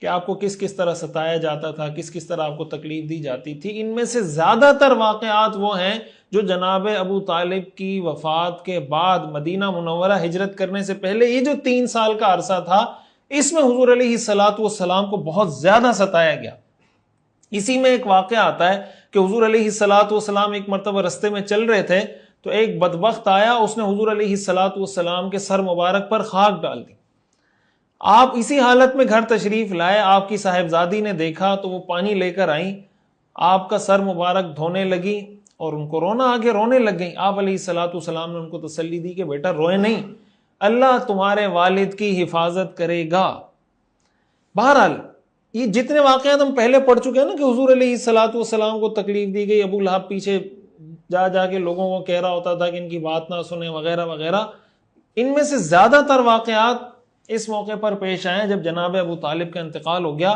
کہ آپ کو کس کس طرح ستایا جاتا تھا، کس کس طرح آپ کو تکلیف دی جاتی تھی، ان میں سے زیادہ تر واقعات وہ ہیں جو جناب ابو طالب کی وفات کے بعد مدینہ منورہ ہجرت کرنے سے پہلے یہ جو 3 سال کا عرصہ تھا، اس میں حضور علیہ الصلوۃ والسلام کو بہت زیادہ ستایا گیا۔ اسی میں ایک واقعہ آتا ہے کہ حضور علیہ الصلوۃ والسلام ایک مرتبہ رستے میں چل رہے تھے تو ایک بدبخت آیا، اس نے حضور علیہ الصلوۃ والسلام کے سر مبارک پر خاک ڈال دی۔ آپ اسی حالت میں گھر تشریف لائے، آپ کی صاحبزادی نے دیکھا تو وہ پانی لے کر آئیں، آپ کا سر مبارک دھونے لگی اور ان کو رونا آگے، رونے لگ گئیں۔ آپ علیہ الصلوۃ والسلام نے ان کو تسلی دی کہ بیٹا روئے نہیں، اللہ تمہارے والد کی حفاظت کرے گا۔ بہرحال یہ جتنے واقعات ہم پہلے پڑھ چکے ہیں نا کہ حضور علیہ الصلوۃ والسلام کو تکلیف دی گئی، ابو لہب پیچھے جا جا کے لوگوں کو کہہ رہا ہوتا تھا کہ ان کی بات نہ سنیں وغیرہ وغیرہ، ان میں سے زیادہ تر واقعات اس موقع پر پیش آئے جب جناب ابو طالب کا انتقال ہو گیا۔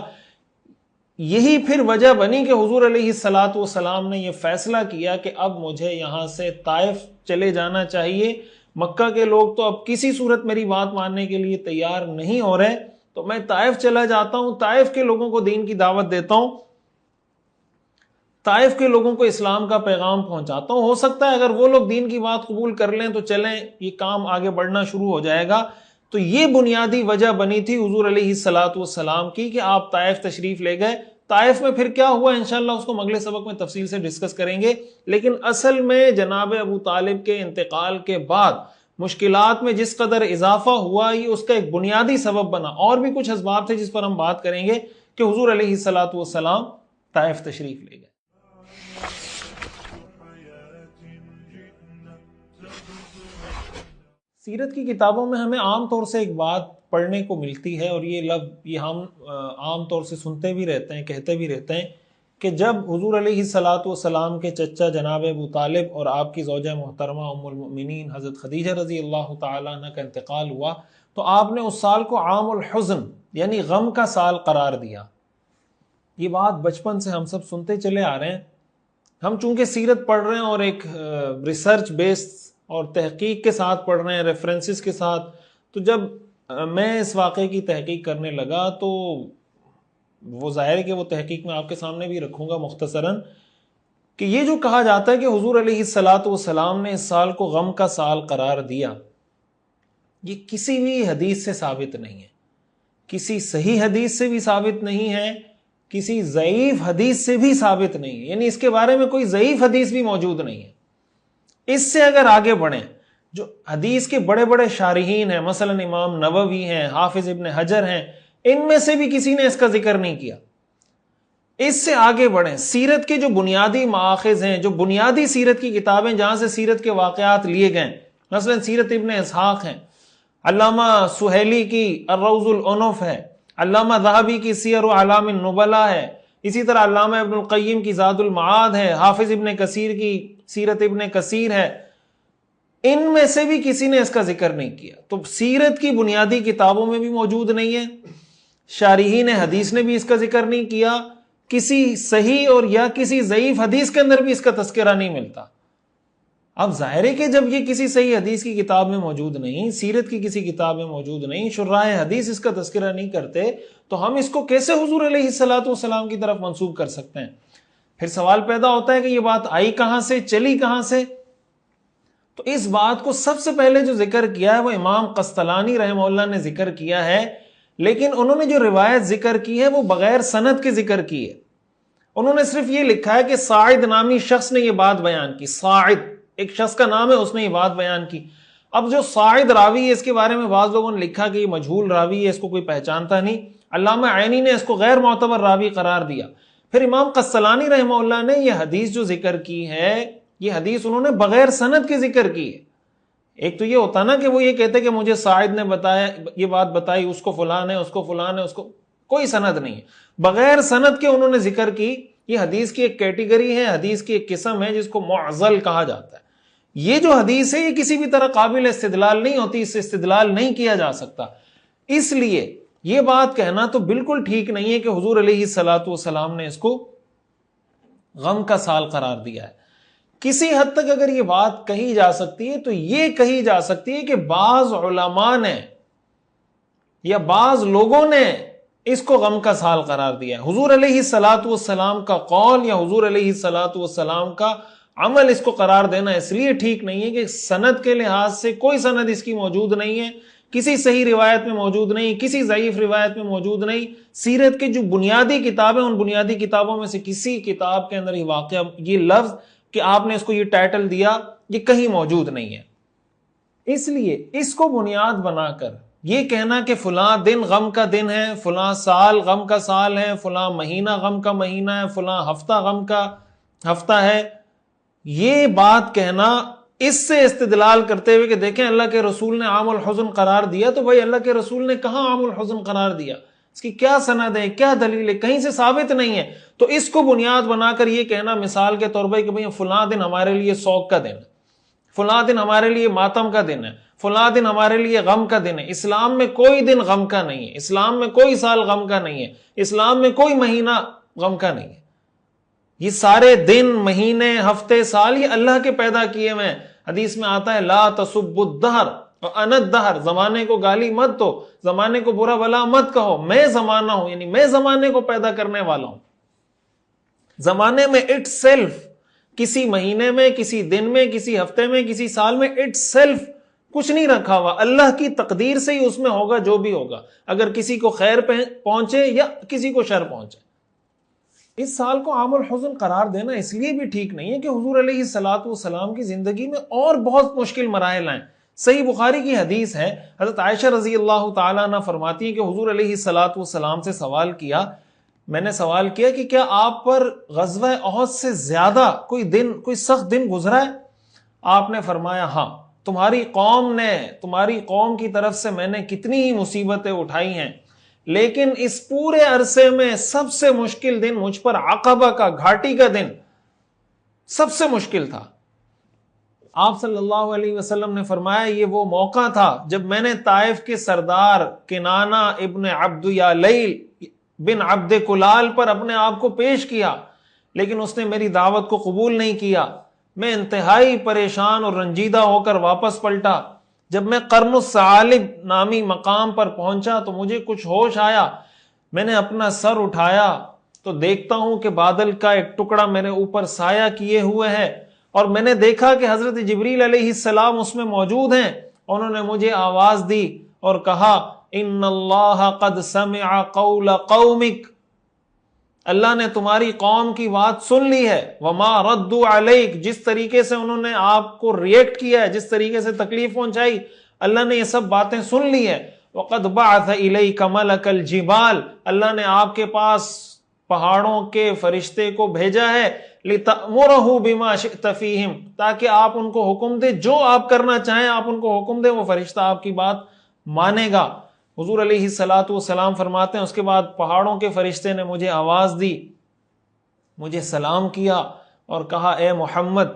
یہی پھر وجہ بنی کہ حضور علیہ الصلوۃ والسلام نے یہ فیصلہ کیا کہ اب مجھے یہاں سے طائف چلے جانا چاہیے، مکہ کے لوگ تو اب کسی صورت میری بات ماننے کے لیے تیار نہیں ہو رہے، تو میں طائف چلا جاتا ہوں، طائف کے لوگوں کو دین کی دعوت دیتا ہوں۔ طائف کے لوگوں کو اسلام کا پیغام پہنچاتا ہوں، ہو سکتا ہے اگر وہ لوگ دین کی بات قبول کر لیں تو چلیں یہ کام آگے بڑھنا شروع ہو جائے گا۔ تو یہ بنیادی وجہ بنی تھی حضور علیہ الصلوۃ والسلام کی کہ آپ طائف تشریف لے گئے۔ طائف میں پھر کیا ہوا انشاءاللہ اس کو ہم اگلے سبق میں تفصیل سے ڈسکس کریں گے، لیکن اصل میں جناب ابو طالب کے انتقال کے بعد مشکلات میں جس قدر اضافہ ہوا یہ اس کا ایک بنیادی سبب بنا۔ اور بھی کچھ اسباب تھے جس پر ہم بات کریں گے کہ حضور علیہ الصلوۃ والسلام طائف تشریف لے گئے۔ سیرت کی کتابوں میں ہمیں عام طور سے ایک بات پڑھنے کو ملتی ہے، اور یہ لفظ یہ ہم عام طور سے سنتے بھی رہتے ہیں، کہتے بھی رہتے ہیں کہ جب حضور علیہ الصلوۃ والسلام کے چچا جناب ابو طالب اور آپ کی زوجہ محترمہ ام المؤمنین حضرت خدیجہ رضی اللہ تعالیٰ عنہ کا انتقال ہوا تو آپ نے اس سال کو عام الحزن یعنی غم کا سال قرار دیا۔ یہ بات بچپن سے ہم سب سنتے چلے آ رہے ہیں۔ ہم چونکہ سیرت پڑھ رہے ہیں اور ایک ریسرچ بیس اور تحقیق کے ساتھ پڑھ رہے ہیں، ریفرنسز کے ساتھ، تو جب میں اس واقعے کی تحقیق کرنے لگا تو وہ ظاہر ہے کہ وہ تحقیق میں آپ کے سامنے بھی رکھوں گا مختصراً، کہ یہ جو کہا جاتا ہے کہ حضور علیہ الصلوۃ والسلام نے اس سال کو غم کا سال قرار دیا، یہ کسی بھی حدیث سے ثابت نہیں ہے، کسی صحیح حدیث سے بھی ثابت نہیں ہے، کسی ضعیف حدیث سے بھی ثابت نہیں ہے، یعنی اس کے بارے میں کوئی ضعیف حدیث بھی موجود نہیں ہے۔ اس سے اگر آگے بڑھیں، جو حدیث کے بڑے بڑے شارحین ہیں، مثلا امام نووی ہیں، حافظ ابن حجر ہیں، ان میں سے بھی کسی نے اس کا ذکر نہیں کیا۔ اس سے آگے بڑھیں، سیرت کے جو بنیادی مآخذ ہیں، جو بنیادی سیرت کی کتابیں جہاں سے سیرت کے واقعات لیے گئے، مثلا سیرت ابن اسحاق ہیں، علامہ سہیلی کی الروض العنف ہے، علامہ ذہبی کی سیر و اعلام النبلاء ہے، اسی طرح علامہ ابن القیم کی زاد المعاد ہے، حافظ ابن کثیر کی سیرت ابن کثیر ہے، ان میں سے بھی کسی نے اس کا ذکر نہیں کیا۔ تو سیرت کی بنیادی کتابوں میں بھی موجود نہیں ہے، شارحین حدیث نے بھی اس کا ذکر نہیں کیا، کسی صحیح اور یا کسی ضعیف حدیث کے اندر بھی اس کا تذکرہ نہیں ملتا۔ اب ظاہر ہے کہ جب یہ کسی صحیح حدیث کی کتاب میں موجود نہیں، سیرت کی کسی کتاب میں موجود نہیں، شراح حدیث اس کا تذکرہ نہیں کرتے، تو ہم اس کو کیسے حضور علیہ الصلوۃ والسلام کی طرف منسوب کر سکتے ہیں؟ پھر سوال پیدا ہوتا ہے کہ یہ بات آئی کہاں سے، چلی کہاں سے؟ تو اس بات کو سب سے پہلے جو ذکر کیا ہے وہ امام قسطلانی رحمہ اللہ نے ذکر کیا ہے، لیکن انہوں نے جو روایت ذکر کی ہے وہ بغیر سند کے ذکر کی ہے۔ انہوں نے صرف یہ لکھا ہے کہ ساعد نامی شخص نے یہ بات بیان کی، ساعد ایک شخص کا نام ہے، اس نے یہ بات بیان کی۔ اب جو ساعد راوی ہے اس کے بارے میں بعض لوگوں نے لکھا کہ یہ مجہول راوی ہے، اس کو کوئی پہچانتا نہیں، علامہ عینی نے اس کو غیر معتبر راوی قرار دیا۔ پھر امام قسطلانی رحمہ اللہ نے یہ حدیث جو ذکر کی ہے، یہ حدیث انہوں نے بغیر سند کے ذکر کی ہے۔ ایک تو یہ ہوتا نا کہ وہ یہ کہتے کہ مجھے ساعد نے بتایا، یہ بات بتائی، اس کو فلان ہے، اس کو فلان ہے، اس کو کوئی سند نہیں ہے، بغیر سند کے انہوں نے ذکر کی۔ یہ حدیث کی ایک کیٹیگری ہے، حدیث کی ایک قسم ہے جس کو معضل کہا جاتا ہے۔ یہ جو حدیث ہے یہ کسی بھی طرح قابل استدلال نہیں ہوتی، اس سے استدلال نہیں کیا جا سکتا۔ اس لیے یہ بات کہنا تو بالکل ٹھیک نہیں ہے کہ حضور علیہ الصلوۃ والسلام نے اس کو غم کا سال قرار دیا ہے۔ کسی حد تک اگر یہ بات کہی جا سکتی ہے تو یہ کہی جا سکتی ہے کہ بعض علماء نے یا بعض لوگوں نے اس کو غم کا سال قرار دیا ہے۔ حضور علیہ الصلوۃ والسلام کا قول یا حضور علیہ الصلوۃ والسلام کا عمل اس کو قرار دینا اس لیے ٹھیک نہیں ہے کہ سند کے لحاظ سے کوئی سند اس کی موجود نہیں ہے، کسی صحیح روایت میں موجود نہیں، کسی ضعیف روایت میں موجود نہیں۔ سیرت کے جو بنیادی کتابیں، ان بنیادی کتابوں میں سے کسی کتاب کے اندر یہ واقعہ، یہ لفظ کہ آپ نے اس کو یہ ٹائٹل دیا، یہ کہیں موجود نہیں ہے۔ اس لیے اس کو بنیاد بنا کر یہ کہنا کہ فلاں دن غم کا دن ہے، فلاں سال غم کا سال ہے، فلاں مہینہ غم کا مہینہ ہے، فلاں ہفتہ غم کا ہفتہ ہے، یہ بات کہنا اس سے استدلال کرتے ہوئے کہ دیکھیں اللہ کے رسول نے عام الحزن قرار دیا، تو بھائی اللہ کے رسول نے کہاں عام الحزن قرار دیا؟ اس کی کیا سند ہے، کیا دلیل ہے؟ کہیں سے ثابت نہیں ہے۔ تو اس کو بنیاد بنا کر یہ کہنا مثال کے طور پر کہ بھئی فلاں دن ہمارے لیے سوگ کا دن ہے، فلاں دن ہمارے لیے ماتم کا دن ہے، فلاں دن ہمارے لیے غم کا دن ہے۔ اسلام میں کوئی دن غم کا نہیں ہے، اسلام میں کوئی سال غم کا نہیں ہے، اسلام میں کوئی مہینہ غم کا نہیں ہے۔ یہ سارے دن، مہینے، ہفتے، سال یہ اللہ کے پیدا کیے ہوئے ہیں۔ حدیث میں آتا ہے لا تسبوا الدہر وانا الدہر، زمانے کو گالی مت دو، زمانے کو برا بلا مت کہو، میں زمانہ ہوں، یعنی میں زمانے کو پیدا کرنے والا ہوں۔ زمانے میں اٹ سیلف، کسی مہینے میں، کسی دن میں، کسی ہفتے میں، کسی سال میں، اٹ سیلف کچھ نہیں رکھا ہوا، اللہ کی تقدیر سے ہی اس میں ہوگا جو بھی ہوگا، اگر کسی کو خیر پہنچے یا کسی کو شر پہنچے۔ اس سال کو عام الحزن قرار دینا اس لیے بھی ٹھیک نہیں ہے کہ حضور علیہ الصلوۃ والسلام کی زندگی میں اور بہت مشکل مراحل آئیں۔ صحیح بخاری کی حدیث ہے، حضرت عائشہ رضی اللہ تعالیٰ عنہ فرماتی ہیں کہ حضور علیہ الصلوۃ والسلام سے سوال کیا، میں نے سوال کیا کہ کیا آپ پر غزوہ احد سے زیادہ کوئی دن، کوئی سخت دن گزرا ہے؟ آپ نے فرمایا ہاں، تمہاری قوم کی طرف سے میں نے کتنی ہی مصیبتیں اٹھائی ہیں، لیکن اس پورے عرصے میں سب سے مشکل دن مجھ پر عقبہ کا، گھاٹی کا دن سب سے مشکل تھا۔ آپ صلی اللہ علیہ وسلم نے فرمایا یہ وہ موقع تھا جب میں نے طائف کے سردار کنانہ ابن عبد یالیل بن عبد کلال پر اپنے آپ کو پیش کیا، لیکن اس نے میری دعوت کو قبول نہیں کیا۔ میں انتہائی پریشان اور رنجیدہ ہو کر واپس پلٹا۔ جب میں قرن الثعالب نامی مقام پر پہنچا تو مجھے کچھ ہوش آیا، میں نے اپنا سر اٹھایا تو دیکھتا ہوں کہ بادل کا ایک ٹکڑا میرے اوپر سایہ کیے ہوئے ہے، اور میں نے دیکھا کہ حضرت جبریل علیہ السلام اس میں موجود ہیں۔ انہوں نے مجھے آواز دی اور کہا ان اللہ قد سمع قول قومک، اللہ نے تمہاری قوم کی بات سن لی ہے، وما ردوا علیک، جس طریقے سے انہوں نے آپ کو ریئیکٹ کیا ہے، جس طریقے سے تکلیف پہنچائی، اللہ نے یہ سب باتیں سن لی ہے۔ وقد بعث الیک ملک الجبال، اللہ نے آپ کے پاس پہاڑوں کے فرشتے کو بھیجا ہے، لتأمرہ بما شئت فیہم، تاکہ آپ ان کو حکم دے، جو آپ کرنا چاہیں آپ ان کو حکم دے، وہ فرشتہ آپ کی بات مانے گا۔ حضور علیہ الصلوۃ والسلام فرماتے ہیں اس کے بعد پہاڑوں کے فرشتے نے مجھے آواز دی، مجھے سلام کیا اور کہا اے محمد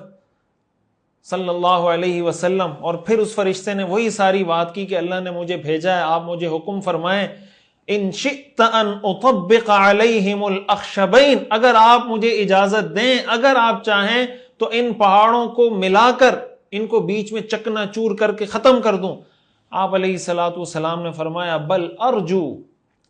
صلی اللہ علیہ وسلم، اور پھر اس فرشتے نے وہی ساری بات کی کہ اللہ نے مجھے بھیجا ہے، آپ مجھے حکم فرمائیں، ان شئت ان اطبق علیہم الاخشبین، اگر آپ مجھے اجازت دیں، اگر آپ چاہیں تو ان پہاڑوں کو ملا کر ان کو بیچ میں چکنا چور کر کے ختم کر دوں۔ آپ علیہ الصلوۃ والسلام نے فرمایا بل ارجو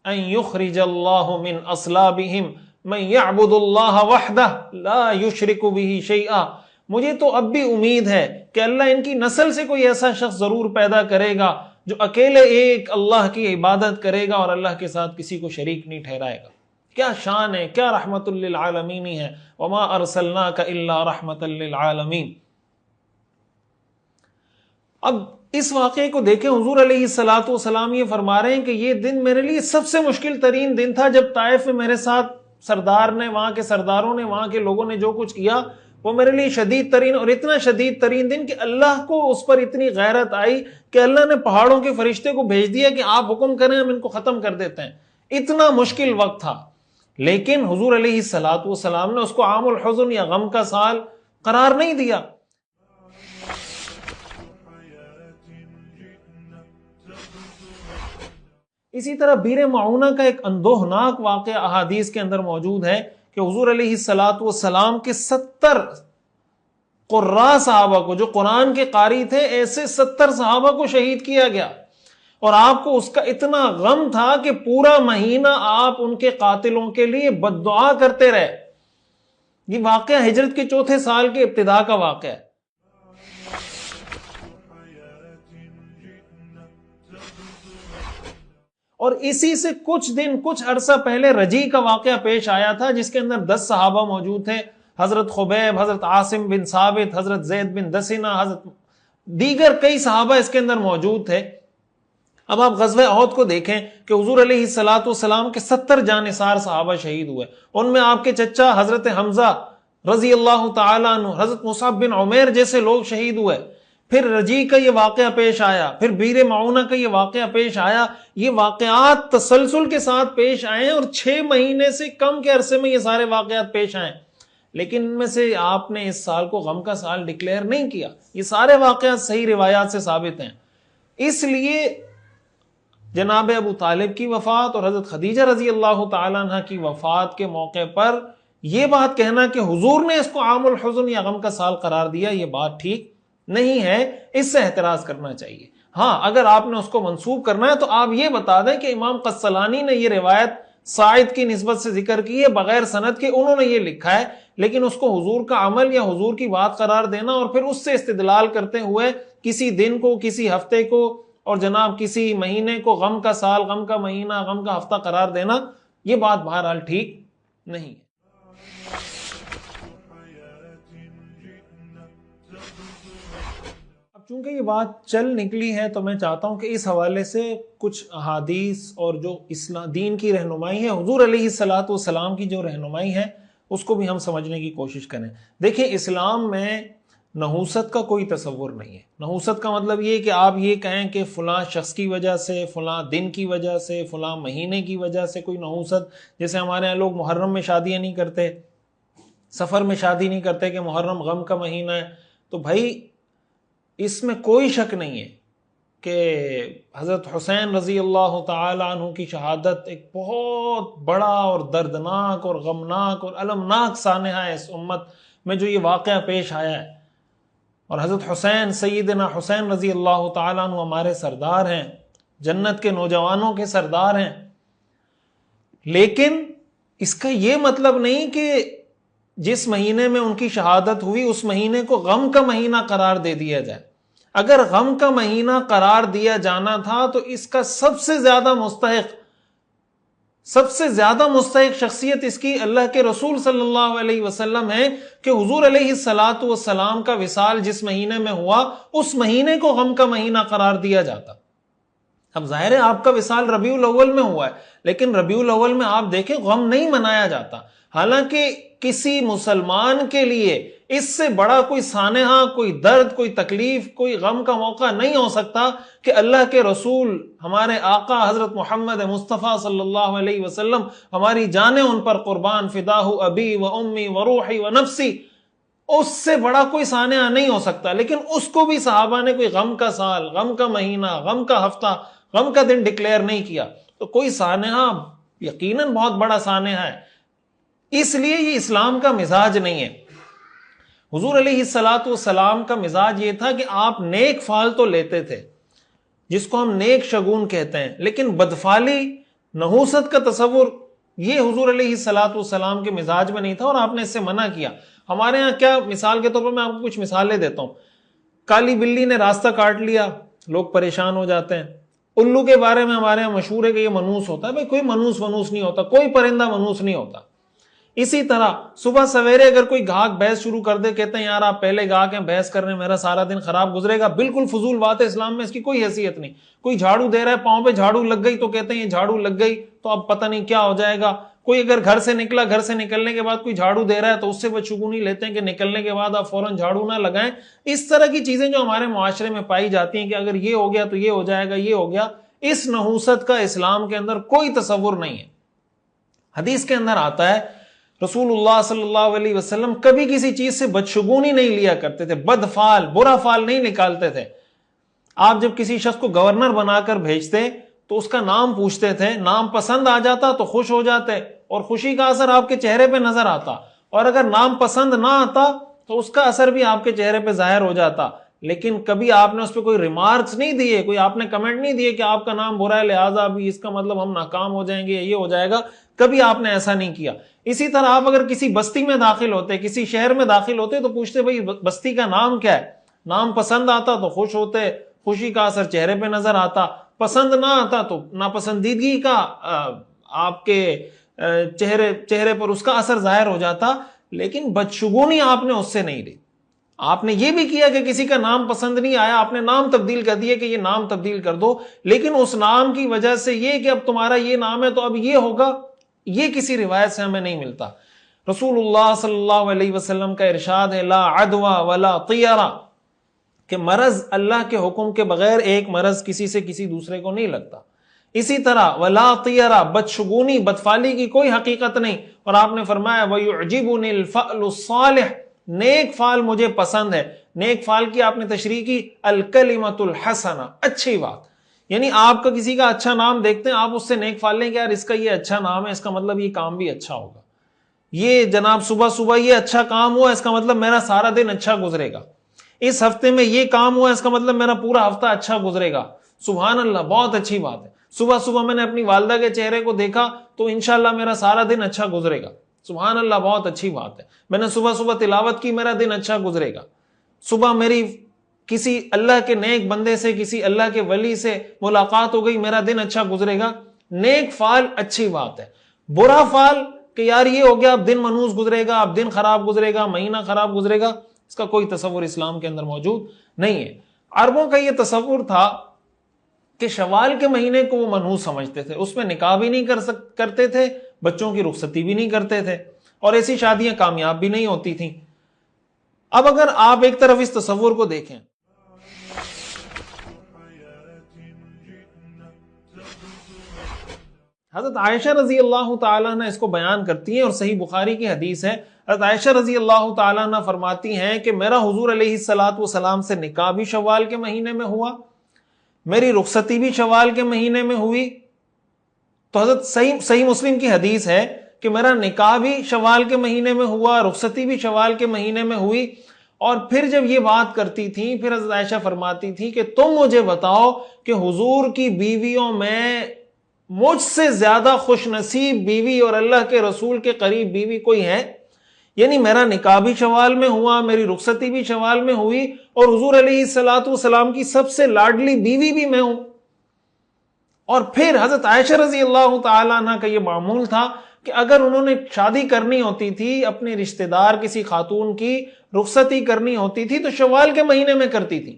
ان یخرج اللہ من اصلابہم من یعبد اللہ وحدہ لا یشرک بہ شیئا، مجھے تو اب بھی امید ہے کہ اللہ ان کی نسل سے کوئی ایسا شخص ضرور پیدا کرے گا جو اکیلے ایک اللہ کی عبادت کرے گا اور اللہ کے ساتھ کسی کو شریک نہیں ٹھہرائے گا۔ کیا شان ہے، کیا رحمت للعالمین ہے، وما ارسلناک الا رحمت للعالمین۔ اب اس واقعے کو دیکھیں، حضور علیہ الصلوۃ والسلام یہ فرما رہے ہیں کہ یہ دن میرے لیے سب سے مشکل ترین دن تھا، جب طائف میں میرے ساتھ سردار نے، وہاں کے سرداروں نے، وہاں کے لوگوں نے جو کچھ کیا وہ میرے لیے شدید ترین، اور اتنا شدید ترین دن کہ اللہ کو اس پر اتنی غیرت آئی کہ اللہ نے پہاڑوں کے فرشتے کو بھیج دیا کہ آپ حکم کریں ہم ان کو ختم کر دیتے ہیں۔ اتنا مشکل وقت تھا، لیکن حضور علیہ الصلوۃ والسلام نے اس کو عام الحزن یا غم کا سال قرار نہیں دیا۔ اسی طرح بیر معونہ کا ایک اندوہناک واقعہ احادیث کے اندر موجود ہے کہ حضور علیہ الصلوۃ والسلام کے 70 قراء صحابہ کو، جو قرآن کے قاری تھے، ایسے 70 صحابہ کو شہید کیا گیا، اور آپ کو اس کا اتنا غم تھا کہ پورا مہینہ آپ ان کے قاتلوں کے لیے بد دعا کرتے رہے۔ یہ واقعہ ہجرت کے 4تھے سال کے ابتدا کا واقعہ ہے۔ اور اسی سے کچھ عرصہ پہلے رجی کا واقعہ پیش آیا تھا، جس کے اندر 10 صحابہ موجود تھے، حضرت خبیب، حضرت عاصم بن ثابت، حضرت زید بن دسنہ، حضرت دیگر کئی صحابہ اس کے اندر موجود تھے۔ اب آپ غزوہ احد کو دیکھیں کہ حضور علیہ الصلوۃ والسلام کے 70 جانثار صحابہ شہید ہوئے، ان میں آپ کے چچا حضرت حمزہ رضی اللہ تعالیٰ عنہ، حضرت مصعب بن عمیر جیسے لوگ شہید ہوئے۔ پھر رجی کا یہ واقعہ پیش آیا، پھر بیر معونہ کا یہ واقعہ پیش آیا۔ یہ واقعات تسلسل کے ساتھ پیش آئے اور 6 مہینے سے کم کے عرصے میں یہ سارے واقعات پیش آئے، لیکن ان میں سے آپ نے اس سال کو غم کا سال ڈکلیئر نہیں کیا۔ یہ سارے واقعات صحیح روایات سے ثابت ہیں۔ اس لیے جناب ابو طالب کی وفات اور حضرت خدیجہ رضی اللہ تعالیٰ عنہ کی وفات کے موقع پر یہ بات کہنا کہ حضور نے اس کو عام الحزن یا غم کا سال قرار دیا، یہ بات ٹھیک نہیں ہے، اس سے احتراز کرنا چاہیے۔ ہاں، اگر آپ نے اس کو منسوب کرنا ہے تو آپ یہ بتا دیں کہ امام قسطلانی نے یہ روایت سعید کی نسبت سے ذکر کی ہے بغیر سند کے، انہوں نے یہ لکھا ہے، لیکن اس کو حضور کا عمل یا حضور کی بات قرار دینا اور پھر اس سے استدلال کرتے ہوئے کسی دن کو، کسی ہفتے کو اور جناب کسی مہینے کو غم کا سال، غم کا مہینہ، غم کا ہفتہ قرار دینا، یہ بات بہرحال ٹھیک نہیں ہے۔ چونکہ یہ بات چل نکلی ہے تو میں چاہتا ہوں کہ اس حوالے سے کچھ احادیث اور جو اسلام دین کی رہنمائی ہے، حضور علیہ الصلوۃ والسلام کی جو رہنمائی ہے، اس کو بھی ہم سمجھنے کی کوشش کریں۔ دیکھیں، اسلام میں نحوست کا کوئی تصور نہیں ہے۔ نحوست کا مطلب یہ کہ آپ یہ کہیں کہ فلاں شخص کی وجہ سے، فلاں دن کی وجہ سے، فلاں مہینے کی وجہ سے کوئی نحوست، جیسے ہمارے یہاں لوگ محرم میں شادیاں نہیں کرتے، سفر میں شادی نہیں کرتے کہ محرم غم کا مہینہ ہے، تو بھائی اس میں کوئی شک نہیں ہے کہ حضرت حسین رضی اللہ تعالی عنہ کی شہادت ایک بہت بڑا اور دردناک اور غمناک اور المناک سانحہ ہے اس امت میں جو یہ واقعہ پیش آیا ہے۔ اور حضرت حسین، سیدنا حسین رضی اللہ تعالی عنہ ہمارے سردار ہیں، جنت کے نوجوانوں کے سردار ہیں، لیکن اس کا یہ مطلب نہیں کہ جس مہینے میں ان کی شہادت ہوئی اس مہینے کو غم کا مہینہ قرار دے دیا جائے۔ اگر غم کا مہینہ قرار دیا جانا تھا تو اس کا سب سے زیادہ مستحق شخصیت اس کی اللہ کے رسول صلی اللہ علیہ وسلم ہے کہ حضور علیہ الصلوۃ والسلام کا وصال جس مہینے میں ہوا اس مہینے کو غم کا مہینہ قرار دیا جاتا۔ اب ظاہر ہے آپ کا وصال ربیع الاول میں ہوا ہے، لیکن ربیع الاول میں آپ دیکھیں غم نہیں منایا جاتا، حالانکہ کسی مسلمان کے لیے اس سے بڑا کوئی سانحہ، کوئی درد، کوئی تکلیف، کوئی غم کا موقع نہیں ہو سکتا کہ اللہ کے رسول، ہمارے آقا حضرت محمد مصطفیٰ صلی اللہ علیہ وسلم، ہماری جانیں ان پر قربان، فداہ ابی و امی و روحی و نفسی، اس سے بڑا کوئی سانحہ نہیں ہو سکتا، لیکن اس کو بھی صحابہ نے کوئی غم کا سال، غم کا مہینہ، غم کا ہفتہ، غم کا دن ڈکلیئر نہیں کیا۔ تو کوئی سانحہ یقیناً بہت بڑا سانحہ ہے، اس لیے یہ اسلام کا مزاج نہیں ہے۔ حضور علیہ الصلوۃ والسلام کا مزاج یہ تھا کہ آپ نیک فال تو لیتے تھے، جس کو ہم نیک شگون کہتے ہیں، لیکن بدفالی، نحوست کا تصور یہ حضور علیہ الصلوۃ والسلام کے مزاج میں نہیں تھا، اور آپ نے اس سے منع کیا۔ ہمارے ہاں کیا، مثال کے طور پر میں آپ کو کچھ مثالیں دیتا ہوں۔ کالی بلی نے راستہ کاٹ لیا، لوگ پریشان ہو جاتے ہیں۔ الو کے بارے میں ہمارے یہاں مشہور ہے کہ یہ منوس ہوتا ہے، بھائی کوئی منوس نہیں ہوتا، کوئی پرندہ منوس نہیں ہوتا۔ اسی طرح صبح سویرے اگر کوئی گھاک بحث شروع کر دے، کہتے ہیں یار آپ پہلے گھاک ہیں، بحث کرنے میرا سارا دن خراب گزرے گا، بالکل فضول بات ہے، اسلام میں اس کی کوئی حیثیت نہیں۔ کوئی جھاڑو دے رہا ہے، پاؤں پہ جھاڑو لگ گئی تو کہتے ہیں یہ جھاڑو لگ گئی تو اب پتہ نہیں کیا ہو جائے گا۔ کوئی اگر گھر سے نکلا، گھر سے نکلنے کے بعد کوئی جھاڑو دے رہا ہے تو اس سے بدشگونی لیتے ہیں کہ نکلنے کے بعد آپ فوراً جھاڑو نہ لگائیں۔ اس طرح کی چیزیں جو ہمارے معاشرے میں پائی جاتی ہیں کہ اگر یہ ہو گیا تو یہ ہو جائے گا، یہ ہو گیا، اس نحوست کا اسلام کے اندر کوئی تصور نہیں ہے۔ حدیث کے اندر آتا ہے رسول اللہ صلی اللہ علیہ وسلم کبھی کسی چیز سے بدشگونی نہیں لیا کرتے تھے، بد فال، برا فال نہیں نکالتے تھے۔ آپ جب کسی شخص کو گورنر بنا کر بھیجتے تو اس کا نام پوچھتے تھے، نام پسند آ جاتا تو خوش ہو جاتے اور خوشی کا اثر آپ کے چہرے پہ نظر آتا، اور اگر نام پسند نہ آتا تو اس کا اثر بھی آپ کے چہرے پہ ظاہر ہو جاتا، لیکن کبھی آپ نے اس پہ کوئی ریمارکس نہیں دیے، کوئی آپ نے کمنٹ نہیں دیے کہ آپ کا نام برا ہے لہٰذا بھی اس کا مطلب ہم ناکام ہو جائیں گے، یہ ہو جائے گا، کبھی آپ نے ایسا نہیں کیا۔ اسی طرح آپ اگر کسی بستی میں داخل ہوتے، کسی شہر میں داخل ہوتے تو پوچھتے بھائی بستی کا نام کیا ہے، نام پسند آتا تو خوش ہوتے، خوشی کا اثر چہرے پہ نظر آتا، پسند نہ آتا تو ناپسندیدگی کا آپ کے چہرے پر اس کا اثر ظاہر ہو جاتا، لیکن بدشگونی آپ نے اس سے نہیں لی۔ آپ نے یہ بھی کیا کہ کسی کا نام پسند نہیں آیا، آپ نے نام تبدیل کر دیا کہ یہ نام تبدیل کر دو، لیکن اس نام کی وجہ سے یہ کہ اب تمہارا یہ نام ہے تو اب یہ ہوگا، یہ کسی روایت سے ہمیں نہیں ملتا۔ رسول اللہ صلی اللہ علیہ وسلم کا ارشاد ہے لا عدوى ولا طیرہ، کہ مرض اللہ کے حکم کے بغیر ایک مرض کسی سے کسی دوسرے کو نہیں لگتا۔ اسی طرح ولا طیرہ، بدشگونی، بدفالی کی کوئی حقیقت نہیں، اور آپ نے فرمایا وَيُعْجِبُنِ الْفَعْلُ الصَّالِحِ، نیک فعل مجھے پسند ہے۔ نیک فعل کی آپ نے تشریح کی الکلمۃ الحسنہ، اچھی بات، یعنی آپ کا کسی کا اچھا نام دیکھتے ہیں، آپ اس سے نیک فعل لیں کہ یار اس کا یہ اچھا نام ہے، اس کا مطلب یہ کام بھی اچھا ہوگا، یہ جناب صبح صبح یہ اچھا کام ہوا، اس کا مطلب میرا سارا دن اچھا گزرے گا، اس ہفتے میں یہ کام ہوا، اس کا مطلب میرا پورا ہفتہ اچھا گزرے گا۔ سبحان اللہ، بہت اچھی بات ہے۔ صبح صبح میں نے اپنی والدہ کے چہرے کو دیکھا تو انشاءاللہ میرا سارا دن اچھا گزرے گا. سبحان اللہ، بہت اچھی بات ہے. میں نے صبح صبح تلاوت کی، میرا دن اچھا گزرے گا. صبح میری کسی اللہ کے نیک بندے سے، کسی اللہ کے ولی سے ملاقات ہو گئی، میرا دن اچھا گزرے گا. نیک فعل اچھی بات ہے. برا فعل کہ یار یہ ہو گیا، اب دن منحوس گزرے گا، اب دن خراب گزرے گا، مہینہ خراب گزرے گا، اس کا کوئی تصور اسلام کے اندر موجود نہیں ہے. عربوں کا یہ تصور تھا کہ شوال کے مہینے کو وہ منحوس سمجھتے تھے، اس میں نکاح بھی نہیں کرتے تھے، بچوں کی رخصتی بھی نہیں کرتے تھے، اور ایسی شادیاں کامیاب بھی نہیں ہوتی تھیں. اب اگر آپ ایک طرف اس تصور کو دیکھیں، حضرت عائشہ رضی اللہ تعالیٰ عنہ اس کو بیان کرتی ہیں اور صحیح بخاری کی حدیث ہے. حضرت عائشہ رضی اللہ تعالیٰ عنہ فرماتی ہیں کہ میرا حضور علیہ الصلوۃ والسلام سے نکاح بھی شوال کے مہینے میں ہوا، میری رخصتی بھی شوال کے مہینے میں ہوئی. تو حضرت صحیح مسلم کی حدیث ہے کہ میرا نکاح بھی شوال کے مہینے میں ہوا، رخصتی بھی شوال کے مہینے میں ہوئی. اور پھر جب یہ بات کرتی تھیں، پھر حضرت عائشہ فرماتی تھی کہ تم مجھے بتاؤ کہ حضور کی بیویوں میں مجھ سے زیادہ خوش نصیب بیوی اور اللہ کے رسول کے قریب بیوی کوئی ہے؟ یعنی میرا نکاح بھی شوال میں ہوا، میری رخصتی بھی شوال میں ہوئی، اور حضور علیہ الصلوۃ والسلام کی سب سے لاڈلی بیوی بھی میں ہوں. اور پھر حضرت عائشہ رضی اللہ تعالیٰ عنہ کا یہ معمول تھا کہ اگر انہوں نے شادی کرنی ہوتی تھی، اپنے رشتہ دار کسی خاتون کی رخصتی کرنی ہوتی تھی، تو شوال کے مہینے میں کرتی تھی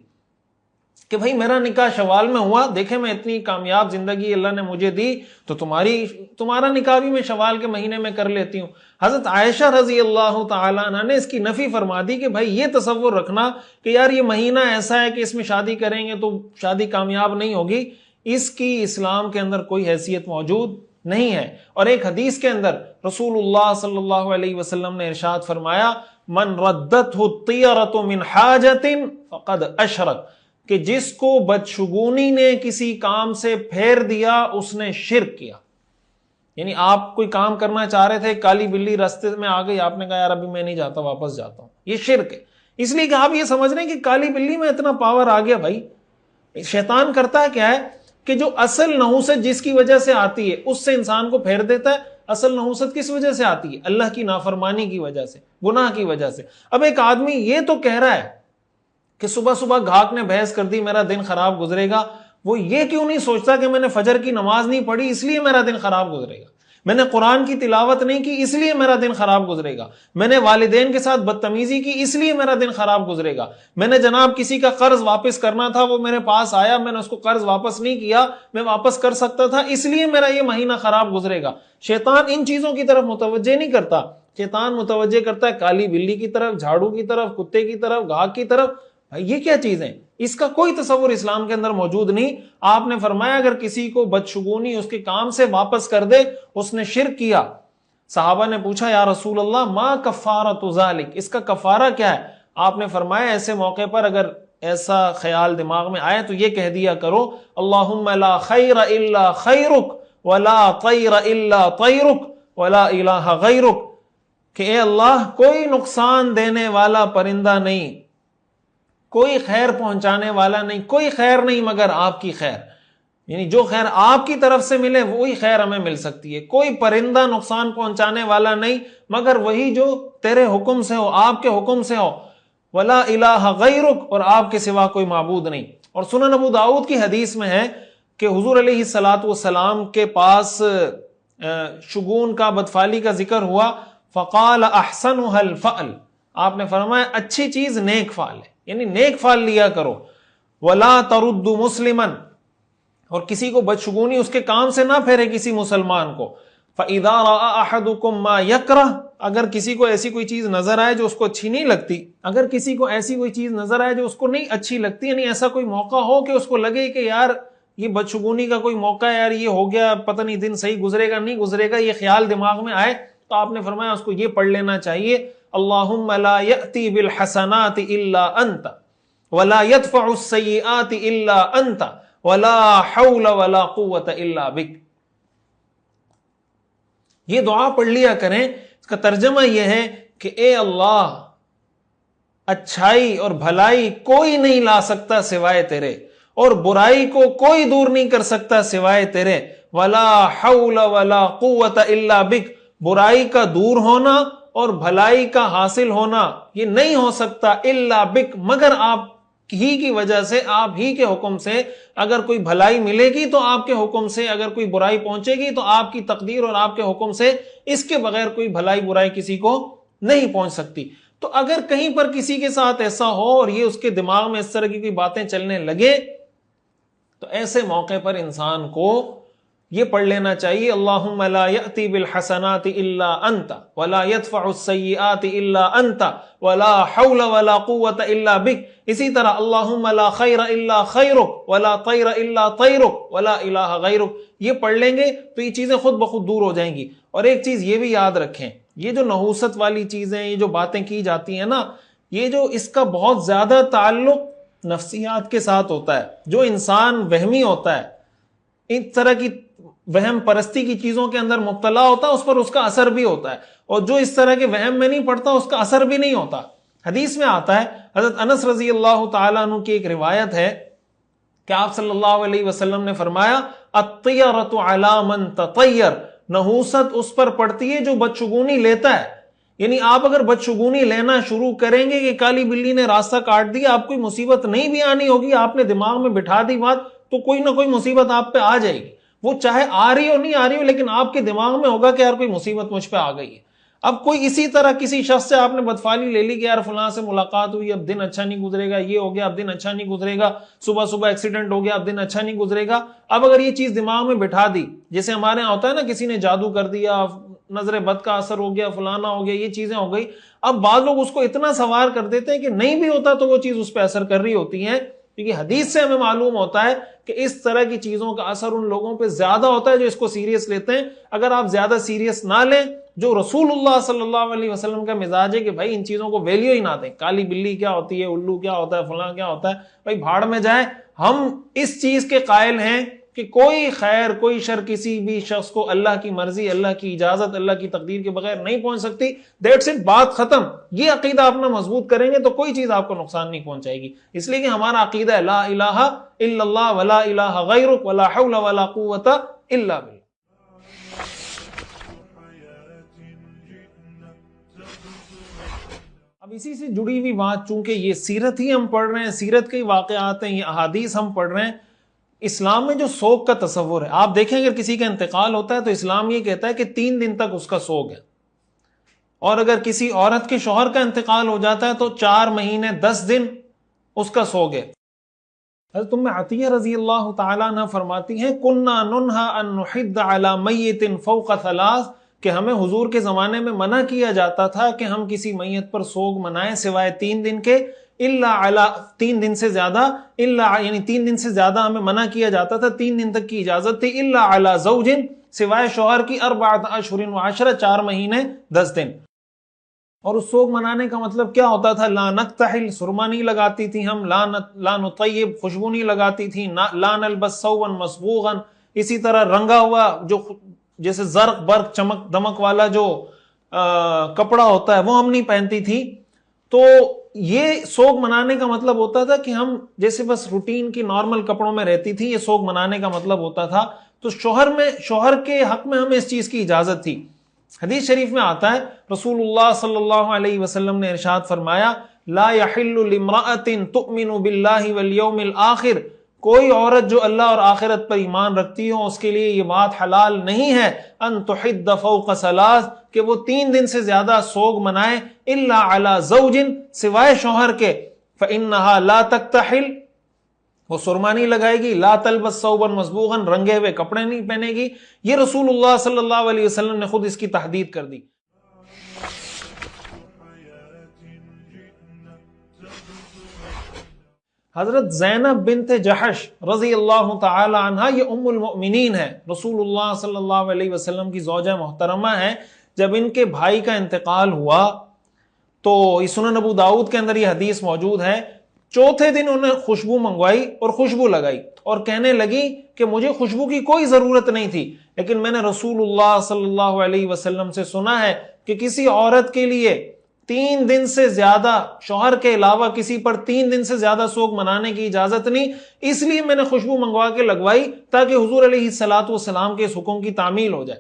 کہ بھائی میرا نکاح شوال میں ہوا، دیکھیں میں اتنی کامیاب زندگی اللہ نے مجھے دی، تو تمہارا نکاح بھی میں شوال کے مہینے میں کر لیتی ہوں. حضرت عائشہ رضی اللہ تعالیٰ عنہ نے اس کی نفی فرما دی کہ بھائی یہ تصور رکھنا کہ یار یہ مہینہ ایسا ہے کہ اس میں شادی کریں گے تو شادی کامیاب نہیں ہوگی، اس کی اسلام کے اندر کوئی حیثیت موجود نہیں ہے. اور ایک حدیث کے اندر رسول اللہ صلی اللہ علیہ وسلم نے ارشاد فرمایا، من ردته الطیرۃ من حاجۃ فقد اشرک، کہ جس کو بدشگونی نے کسی کام سے پھیر دیا اس نے شرک کیا. یعنی آپ کوئی کام کرنا چاہ رہے تھے، کالی بلی راستے میں آ گئی، آپ نے کہا یار ابھی میں نہیں جاتا، واپس جاتا ہوں، یہ شرک ہے. اس لیے کہ آپ یہ سمجھ رہے ہیں کہ کالی بلی میں اتنا پاور آ گیا. بھائی شیطان کرتا ہے کیا ہے کہ جو اصل نحوست جس کی وجہ سے آتی ہے اس سے انسان کو پھیر دیتا ہے. اصل نحوست کس وجہ سے آتی ہے؟ اللہ کی نافرمانی کی وجہ سے، گناہ کی وجہ سے. اب ایک آدمی یہ تو کہہ رہا ہے کہ صبح صبح گھاک نے بحث کر دی، میرا دن خراب گزرے گا، وہ یہ کیوں نہیں سوچتا کہ میں نے فجر کی نماز نہیں پڑھی اس لیے میرا دن خراب گزرے گا، میں نے قرآن کی تلاوت نہیں کی اس لیے میرا دن خراب گزرے گا، میں نے والدین کے ساتھ بدتمیزی کی اس لیے میرا دن خراب گزرے گا، میں نے جناب کسی کا قرض واپس کرنا تھا، وہ میرے پاس آیا، میں نے اس کو قرض واپس نہیں کیا، میں واپس کر سکتا تھا اس لیے میرا یہ مہینہ خراب گزرے گا. شیطان ان چیزوں کی طرف متوجہ نہیں کرتا، شیطان متوجہ کرتا ہے کالی بلی کی طرف، جھاڑو کی طرف، کتے کی طرف، گھاگ کی طرف. یہ کیا چیز ہے؟ اس کا کوئی تصور اسلام کے اندر موجود نہیں. آپ نے فرمایا اگر کسی کو بدشگونی اس کے کام سے واپس کر دے اس نے شرک کیا. صحابہ نے پوچھا یا رسول اللہ ما کفارۃ ذالک، اس کا کفارہ کیا ہے؟ آپ نے فرمایا ایسے موقع پر اگر ایسا خیال دماغ میں آئے تو یہ کہہ دیا کرو اللہم لا خیر الا خیرک ولا طیر الا طیرک ولا الہ غیرک، کہ اے اللہ کوئی نقصان دینے والا پرندہ نہیں، کوئی خیر پہنچانے والا نہیں، کوئی خیر نہیں مگر آپ کی خیر. یعنی جو خیر آپ کی طرف سے ملے وہی خیر ہمیں مل سکتی ہے. کوئی پرندہ نقصان پہنچانے والا نہیں مگر وہی جو تیرے حکم سے ہو، آپ کے حکم سے ہو. ولا الہ غیرک، اور آپ کے سوا کوئی معبود نہیں. اور سنن ابو داؤد کی حدیث میں ہے کہ حضور علیہ الصلوۃ والسلام کے پاس شگون کا، بدفعلی کا ذکر ہوا. فقال احسنها الفعل، آپ نے فرمایا اچھی چیز نیک فعل ہے، یعنی نیک فعل لیا کرو. ولا ترد مسلما، اور کسی کو بدشگونی اس کے کام سے نہ پھیرے کسی مسلمان کو. فاذا راى احدكم ما يكره، اگر کسی کو ایسی کوئی چیز نظر آئے جو اس کو اچھی نہیں لگتی، اگر کسی کو ایسی کوئی چیز نظر آئے جو اس کو نہیں اچھی لگتی، یعنی ایسا کوئی موقع ہو کہ اس کو لگے کہ یار یہ بدشگونی کا کوئی موقع ہے، یار یہ ہو گیا، پتہ نہیں دن صحیح گزرے گا نہیں گزرے گا، یہ خیال دماغ میں آئے، تو آپ نے فرمایا اس کو یہ پڑھ لینا چاہیے اللہم لا یأتی بالحسنات الا انت ولا يدفع السیئات الا انت ولا حول ولا قوة الا بک. یہ دعا پڑھ لیا کریں. اس کا ترجمہ یہ ہے کہ اے اللہ، اچھائی اور بھلائی کوئی نہیں لا سکتا سوائے تیرے، اور برائی کو کوئی دور نہیں کر سکتا سوائے تیرے، ولا حول ولا قوت الا بک، برائی کا دور ہونا اور بھلائی کا حاصل ہونا یہ نہیں ہو سکتا الا بک، مگر آپ ہی کی وجہ سے، آپ ہی کے حکم سے۔ اگر کوئی بھلائی ملے گی تو آپ کے حکم سے، اگر کوئی برائی پہنچے گی تو آپ کی تقدیر اور آپ کے حکم سے، اس کے بغیر کوئی بھلائی برائی کسی کو نہیں پہنچ سکتی۔ تو اگر کہیں پر کسی کے ساتھ ایسا ہو اور یہ اس کے دماغ میں اس طرح کی کوئی باتیں چلنے لگے تو ایسے موقع پر انسان کو یہ پڑھ لینا چاہیے، اللہم لا یأتی بالحسنات الا انت ولا يدفع السیئات الا انت ولا حول ولا قوت الا بک۔ اسی طرح اللہم لا خیر الا خیرک ولا طیر الا طیرک ولا الہ غیرک، یہ پڑھ لیں گے تو یہ چیزیں خود بخود دور ہو جائیں گی۔ اور ایک چیز یہ بھی یاد رکھیں، یہ جو نحوست والی چیزیں، یہ جو باتیں کی جاتی ہیں نا، یہ جو اس کا بہت زیادہ تعلق نفسیات کے ساتھ ہوتا ہے۔ جو انسان وہمی ہوتا ہے، اس طرح کی وہم پرستی کی چیزوں کے اندر مبتلا ہوتا ہے، اس پر اس کا اثر بھی ہوتا ہے، اور جو اس طرح کے وہم میں نہیں پڑتا اس کا اثر بھی نہیں ہوتا۔ حدیث میں آتا ہے، حضرت انس رضی اللہ تعالیٰ عنہ کی ایک روایت ہے کہ آپ صلی اللہ علیہ وسلم نے فرمایا، الطیرۃ علی من تطیر، نحوست اس پر پڑتی ہے جو بدشگونی لیتا ہے۔ یعنی آپ اگر بدشگونی لینا شروع کریں گے کہ کالی بلی نے راستہ کاٹ دیا، آپ کوئی مصیبت نہیں بھی آنی ہوگی، آپ نے دماغ میں بٹھا دی بات، تو کوئی نہ کوئی مصیبت آپ پہ آ جائے گی، وہ چاہے آ رہی ہو نہیں آ رہی ہو، لیکن آپ کے دماغ میں ہوگا کہ یار کوئی مصیبت مجھ پہ آ گئی ہے۔ اب کوئی اسی طرح کسی شخص سے آپ نے بدفعلی لے لی کہ یار فلاں سے ملاقات ہوئی، اب دن اچھا نہیں گزرے گا، یہ ہو گیا اب دن اچھا نہیں گزرے گا، صبح صبح ایکسیڈنٹ ہو گیا اب دن اچھا نہیں گزرے گا۔ اب اگر یہ چیز دماغ میں بٹھا دی، جیسے ہمارے یہاں ہوتا ہے نا، کسی نے جادو کر دیا، نظر بد کا اثر ہو گیا، فلانا ہو گیا، یہ چیزیں ہو گئی، اب بعض لوگ اس کو اتنا سوار کر دیتے ہیں کہ نہیں بھی ہوتا تو وہ چیز اس پہ اثر کر رہی ہوتی ہے، کیونکہ حدیث سے ہمیں معلوم ہوتا ہے کہ اس طرح کی چیزوں کا اثر ان لوگوں پہ زیادہ ہوتا ہے جو اس کو سیریس لیتے ہیں۔ اگر آپ زیادہ سیریس نہ لیں، جو رسول اللہ صلی اللہ علیہ وسلم کا مزاج ہے کہ بھائی ان چیزوں کو ویلیو ہی نہ دیں، کالی بلی کیا ہوتی ہے، الو کیا ہوتا ہے، فلاں کیا ہوتا ہے، بھائی بھاڑ میں جائے۔ ہم اس چیز کے قائل ہیں کہ کوئی خیر کوئی شر کسی بھی شخص کو اللہ کی مرضی، اللہ کی اجازت، اللہ کی تقدیر کے بغیر نہیں پہنچ سکتی، دیٹس اٹ، بات ختم۔ یہ عقیدہ اپنا مضبوط کریں گے تو کوئی چیز آپ کو نقصان نہیں پہنچائے گی، اس لیے کہ ہمارا عقیدہ ہے لا الہ الا اللہ ولا الہ غیرک ولا حول ولا قوت الا باللہ۔ اب اسی سے جڑی ہوئی بات، چونکہ یہ سیرت ہی ہم پڑھ رہے ہیں، سیرت کے واقعات ہیں، یہ احادیث ہم پڑھ رہے ہیں، اسلام میں جو سوگ کا تصور ہے، آپ دیکھیں اگر کسی کا انتقال ہوتا ہے تو اسلام یہ کہتا ہے کہ 3 دن تک اس کا سوگ ہے، اور اگر کسی عورت کے شوہر کا انتقال ہو جاتا ہے تو 4 مہینے 10 دن اس کا سوگ ہے۔ حضرت ام عطیہ رضی اللہ تعالیٰ عنہ فرماتی ہیں، کننا ننہا ان نحد علی میت فوق 3، کہ ہمیں حضور کے زمانے میں منع کیا جاتا تھا کہ ہم کسی میت پر سوگ منائیں سوائے 3 دن کے، الا علی 3 دن سے زیادہ، یعنی 3 دن سے زیادہ ہمیں منع کیا جاتا تھا، 3 دن تک کی اجازت تھی، الا علی زوج، سوائے شوہر کی 4 اشہر و 10، 4 مہینے 10 دن۔ اور اس سوگ منانے کا مطلب کیا ہوتا تھا؟ لا نکتحل، سرما نہیں لگاتی تھی ہم، لا نطیب، خوشبو نہیں لگاتی تھی، لا نلبس ثوبا مصبوغا، اسی طرح رنگا ہوا جو جیسے زرق برق چمک دمک والا جو کپڑا ہوتا ہے وہ ہم نہیں پہنتی تھی۔ تو یہ سوگ منانے کا مطلب ہوتا تھا کہ ہم جیسے بس روٹین کی نارمل کپڑوں میں رہتی تھی، یہ سوگ منانے کا مطلب ہوتا تھا۔ تو شوہر کے حق میں ہمیں اس چیز کی اجازت تھی۔ حدیث شریف میں آتا ہے، رسول اللہ صلی اللہ علیہ وسلم نے ارشاد فرمایا، لا يحل لامرأة تؤمن باللہ والیوم الآخر، کوئی عورت جو اللہ اور آخرت پر ایمان رکھتی ہو اس کے لیے یہ بات حلال نہیں ہے، ان تحد فوق 3، کہ وہ 3 دن سے زیادہ سوگ منائے، الا علی زوج، سوائے شوہر کے، فانہا لا تکتحل، وہ سرما نہیں لگائے گی، لا تلبس ثوبا مصبوغا، رنگے ہوئے کپڑے نہیں پہنے گی۔ یہ رسول اللہ صلی اللہ علیہ وسلم نے خود اس کی تحدید کر دی۔ حضرت زینب بنت جحش رضی اللہ تعالی عنہا، یہ ام المؤمنین ہے، رسول اللہ صلی اللہ علیہ وسلم کی زوجہ محترمہ ہے۔ جب ان کے بھائی کا انتقال ہوا تو سنن ابو داؤد کے اندر یہ حدیث موجود ہے، 4تھے دن انہیں خوشبو منگوائی اور خوشبو لگائی اور کہنے لگی کہ مجھے خوشبو کی کوئی ضرورت نہیں تھی، لیکن میں نے رسول اللہ صلی اللہ علیہ وسلم سے سنا ہے کہ کسی عورت کے لیے 3 دن سے زیادہ شوہر کے علاوہ کسی پر 3 دن سے زیادہ سوگ منانے کی اجازت نہیں، اس لیے میں نے خوشبو منگوا کے لگوائی تاکہ حضور علیہ الصلوۃ والسلام کے اس حکم کی تعمیل ہو جائے۔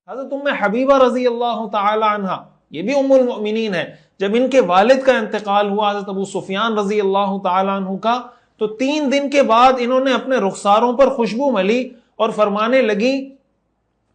حضرت ام حبیبہ رضی اللہ تعالی عنہ، یہ بھی ام المؤمنین ہے، جب ان کے والد کا انتقال ہوا حضرت ابو سفیان رضی اللہ تعالی عنہ کا، تو 3 دن کے بعد انہوں نے اپنے رخساروں پر خوشبو ملی اور فرمانے لگی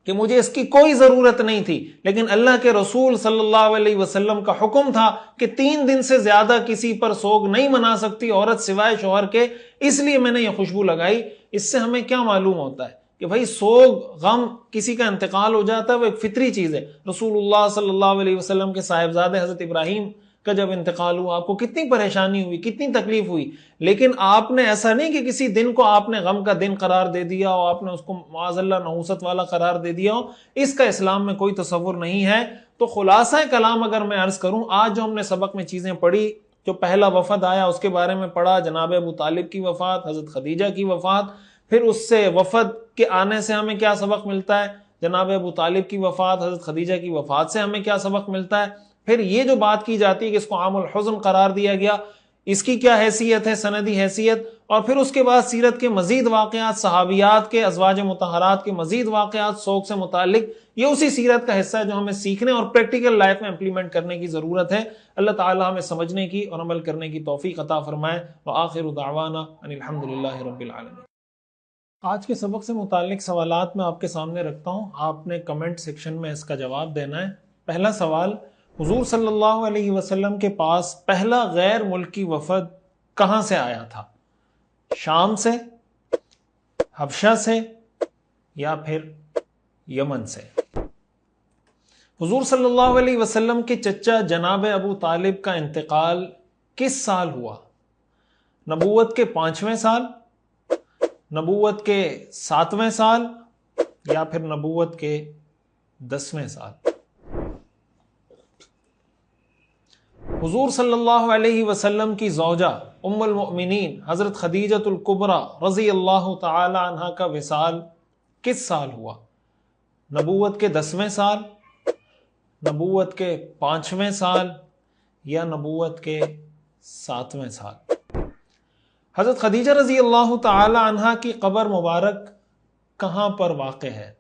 کہ مجھے اس کی کوئی ضرورت نہیں تھی، لیکن اللہ کے رسول صلی اللہ علیہ وسلم کا حکم تھا کہ 3 دن سے زیادہ کسی پر سوگ نہیں منا سکتی عورت سوائے شوہر کے، اس لیے میں نے یہ خوشبو لگائی۔ اس سے ہمیں کیا معلوم ہوتا ہے کہ بھائی سوگ، غم، کسی کا انتقال ہو جاتا ہے، وہ ایک فطری چیز ہے۔ رسول اللہ صلی اللہ علیہ وسلم کے صاحبزادے حضرت ابراہیم کا جب انتقال ہوا، آپ کو کتنی پریشانی ہوئی، کتنی تکلیف ہوئی، لیکن آپ نے ایسا نہیں کہ کسی دن کو آپ نے غم کا دن قرار دے دیا ہو، آپ نے اس کو معاذ اللہ نحوست والا قرار دے دیا ہو، اس کا اسلام میں کوئی تصور نہیں ہے۔ تو خلاصہ کلام اگر میں عرض کروں، آج جو ہم نے سبق میں چیزیں پڑھی، جو پہلا وفد آیا اس کے بارے میں پڑھا، جناب ابو طالب کی وفات، حضرت خدیجہ کی وفات، پھر اس سے وفد کے آنے سے ہمیں کیا سبق ملتا ہے، جناب ابو طالب کی وفات، حضرت خدیجہ کی وفات سے ہمیں کیا سبق ملتا ہے، پھر یہ جو بات کی جاتی ہے کہ اس کو عام الحزن قرار دیا گیا، اس کی کیا حیثیت ہے، سندی حیثیت، اور پھر اس کے بعد سیرت کے مزید واقعات، صحابیات کے، ازواج مطہرات کے مزید واقعات سوگ سے متعلق، یہ اسی سیرت کا حصہ ہے جو ہمیں سیکھنے اور پریکٹیکل لائف میں امپلیمنٹ کرنے کی ضرورت ہے۔ اللہ تعالی ہمیں سمجھنے کی اور عمل کرنے کی توفیق عطا فرمائے۔ وآخر دعوانا ان الحمدللہ رب العالمین۔ آج کے سبق سے متعلق سوالات میں آپ کے سامنے رکھتا ہوں، آپ نے کمنٹ سیکشن میں اس کا جواب دینا ہے۔ پہلا سوال، حضور صلی اللہ علیہ وسلم کے پاس پہلا غیر ملکی وفد کہاں سے آیا تھا؟ شام سے، حبشہ سے، یا پھر یمن سے؟ حضور صلی اللہ علیہ وسلم کے چچا جناب ابو طالب کا انتقال کس سال ہوا؟ نبوت کے 5ویں سال، نبوت کے 7ویں سال، یا پھر نبوت کے 10ویں سال؟ حضور صلی اللہ علیہ وسلم کی زوجہ ام المؤمنین حضرت خدیجۃ الکبریٰ رضی اللہ تعالی عنہا کا وصال کس سال ہوا؟ نبوت کے 10ویں سال، نبوت کے 5ویں سال، یا نبوت کے 7ویں سال؟ حضرت خدیجہ رضی اللہ تعالی عنہا کی قبر مبارک کہاں پر واقع ہے؟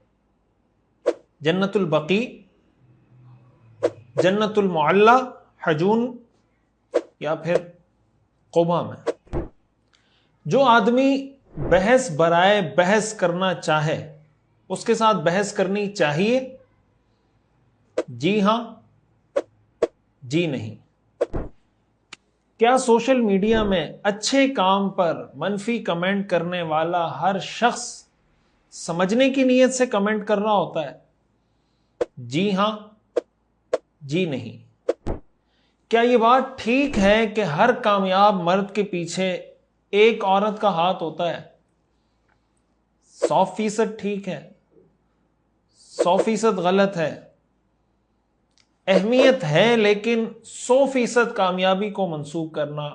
جنت البقیع، جنت المعلی، حجون، یا پھر قباء میں؟ جو آدمی بحث برائے بحث کرنا چاہے اس کے ساتھ بحث کرنی چاہیے؟ جی ہاں، جی نہیں؟ کیا سوشل میڈیا میں اچھے کام پر منفی کمنٹ کرنے والا ہر شخص سمجھنے کی نیت سے کمنٹ کر رہا ہوتا ہے؟ جی ہاں، جی نہیں؟ کیا یہ بات ٹھیک ہے کہ ہر کامیاب مرد کے پیچھے ایک عورت کا ہاتھ ہوتا ہے؟ 100% ٹھیک ہے، 100% غلط ہے؟ اہمیت ہے لیکن 100% کامیابی کو منسوب کرنا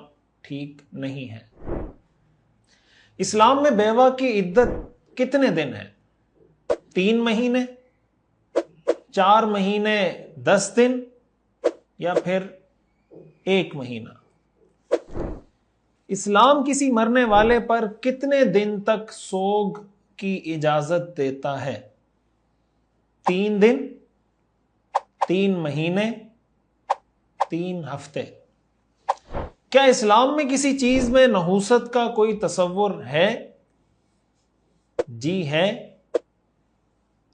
ٹھیک نہیں ہے۔ اسلام میں بیوہ کی عدت کتنے دن ہے؟ 3 مہینے، 4 مہینے 10 دن، یا پھر 1 مہینہ؟ اسلام کسی مرنے والے پر کتنے دن تک سوگ کی اجازت دیتا ہے؟ 3 دن، 3 مہینے، 3 ہفتے؟ کیا اسلام میں کسی چیز میں نحوست کا کوئی تصور ہے؟ جی ہے،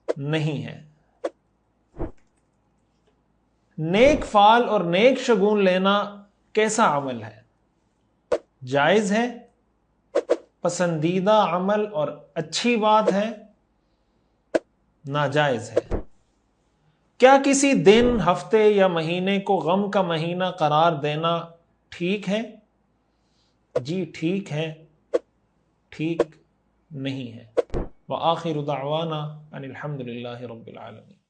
نہیں ہے؟ نیک فال اور نیک شگون لینا کیسا عمل ہے؟ جائز ہے، پسندیدہ عمل اور اچھی بات ہے، ناجائز ہے؟ کیا کسی دن، ہفتے یا مہینے کو غم کا مہینہ قرار دینا ٹھیک ہے؟ جی ٹھیک ہے، ٹھیک نہیں ہے؟ وآخر دعوانا ان الحمدللہ رب العالمین۔